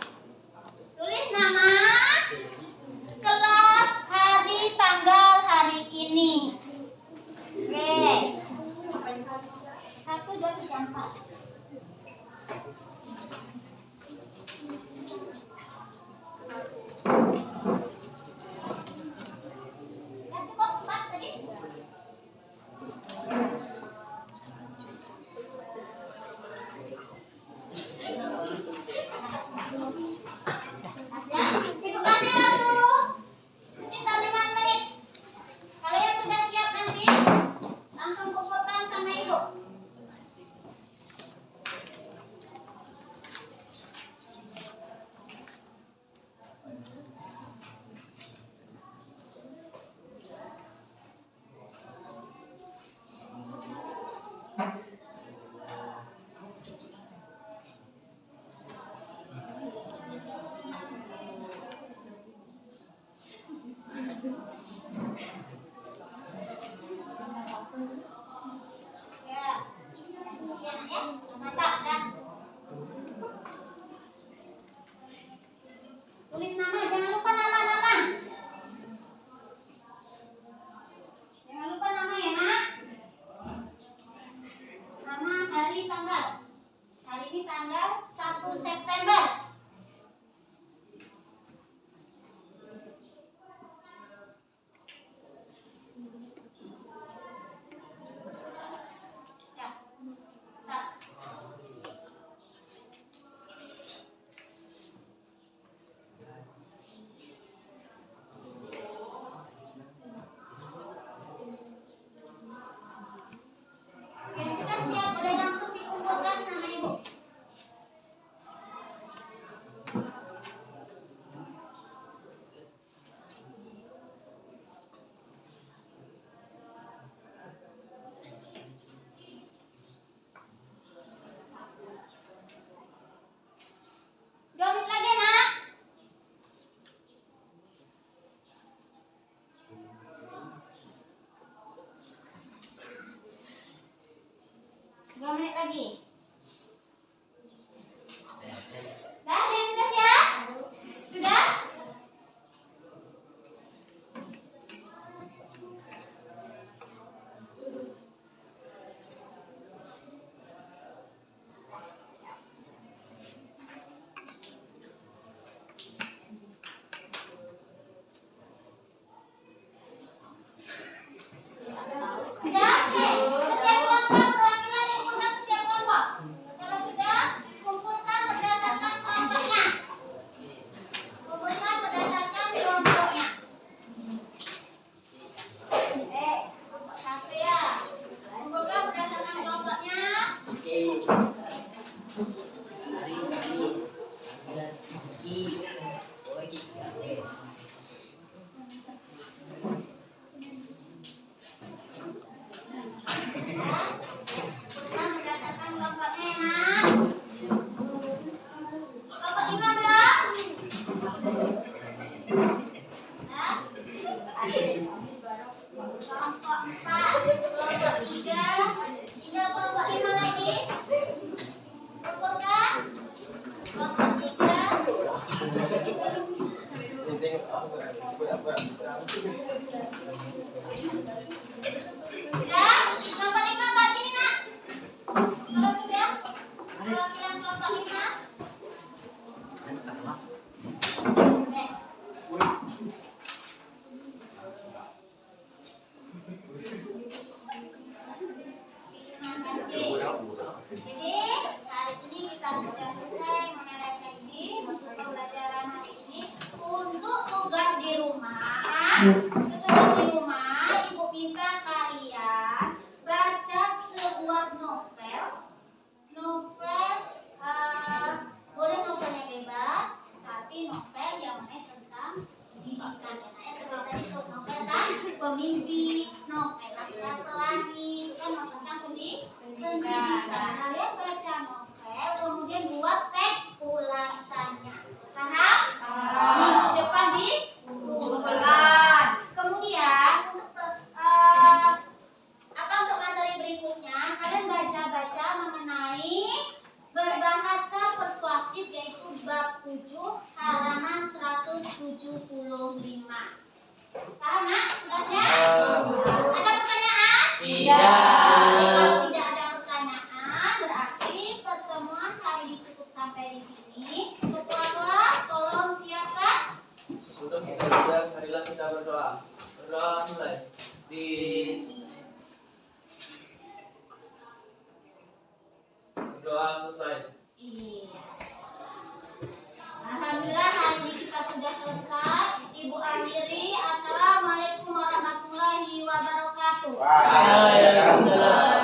Tulis nama, kelas, hari, tanggal hari ini. Oke. 1, 2, 3, 4. Ya cukup 4 tadi. Tasya, Ibu kasih waktu sekitar 5 menit. Kalian sudah siap nanti? Langsung kumpulkan sama Ibu. Ya, isi anak ya. Mantap, dah. Tulis nama, jangan lupa nama-nama. Jangan lupa nama ya, Nak. Nama, hari, tanggal. Hari ini tanggal 1 September. Ya, mantap. Oke, sudah siap, boleh langsung dikumpulkan sama Ibu. Dua menit lagi, Nak. Dua menit lagi. Dah, ada yang sudah siap? Sudah? Sudah? Oke. Setiap kelompok perwakilan kumpulkan setiap kelompok. Kalau sudah, kumpulkan berdasarkan kelompoknya. Kumpulkan berdasarkan kelompoknya. Kelompok 1 ya. Kumpulkan berdasarkan kelompoknya. Kumpulkan berdasarkan kelompoknya ya, Nak. Kelompok 5 belum? Nah, kelompok 4, kelompok 3, tinggal kelompok 5 lagi. Kumpulkan kelompok 3. Sudah? Kelompok 5 Mbak sini, Nak. Kalau sudah, perwakilan kelompok 5. Terima kasih. Jadi hari ini kita sudah selesai merefleksi untuk pembelajaran hari ini. Untuk tugas di rumah, Ibu minta kalian baca sebuah novel. Boleh novelnya bebas, tapi novel yang tentang pendidikan. Ya, seperti tadi short novel Sang Pemimpi, novel Laskar Pelangi, itu kan tentang pendidikan. Kalian baca novel, kemudian buat tes ulasannya. Paham? Minggu depan dikumpulkan. Kemudian untuk materi berikutnya, kalian baca-baca mengenai berbahasa persuasif, yaitu bab 7 halaman 175. Paham, Nak? Tugasnya? Ada pertanyaan? Tidak. Kalau tidak ada pertanyaan, berarti pertemuan hari ini cukup sampai di sini. Ketua kelas, tolong siapkan. Sebelum kita belajar, marilah kita berdoa. Berdoa mulai. Berdoa selesai. Iya. Alhamdulillah hari ini kita sudah selesai. Ibu akhiri. Assalamualaikum warahmatullahi wabarakatuh. Waalaikumsalam.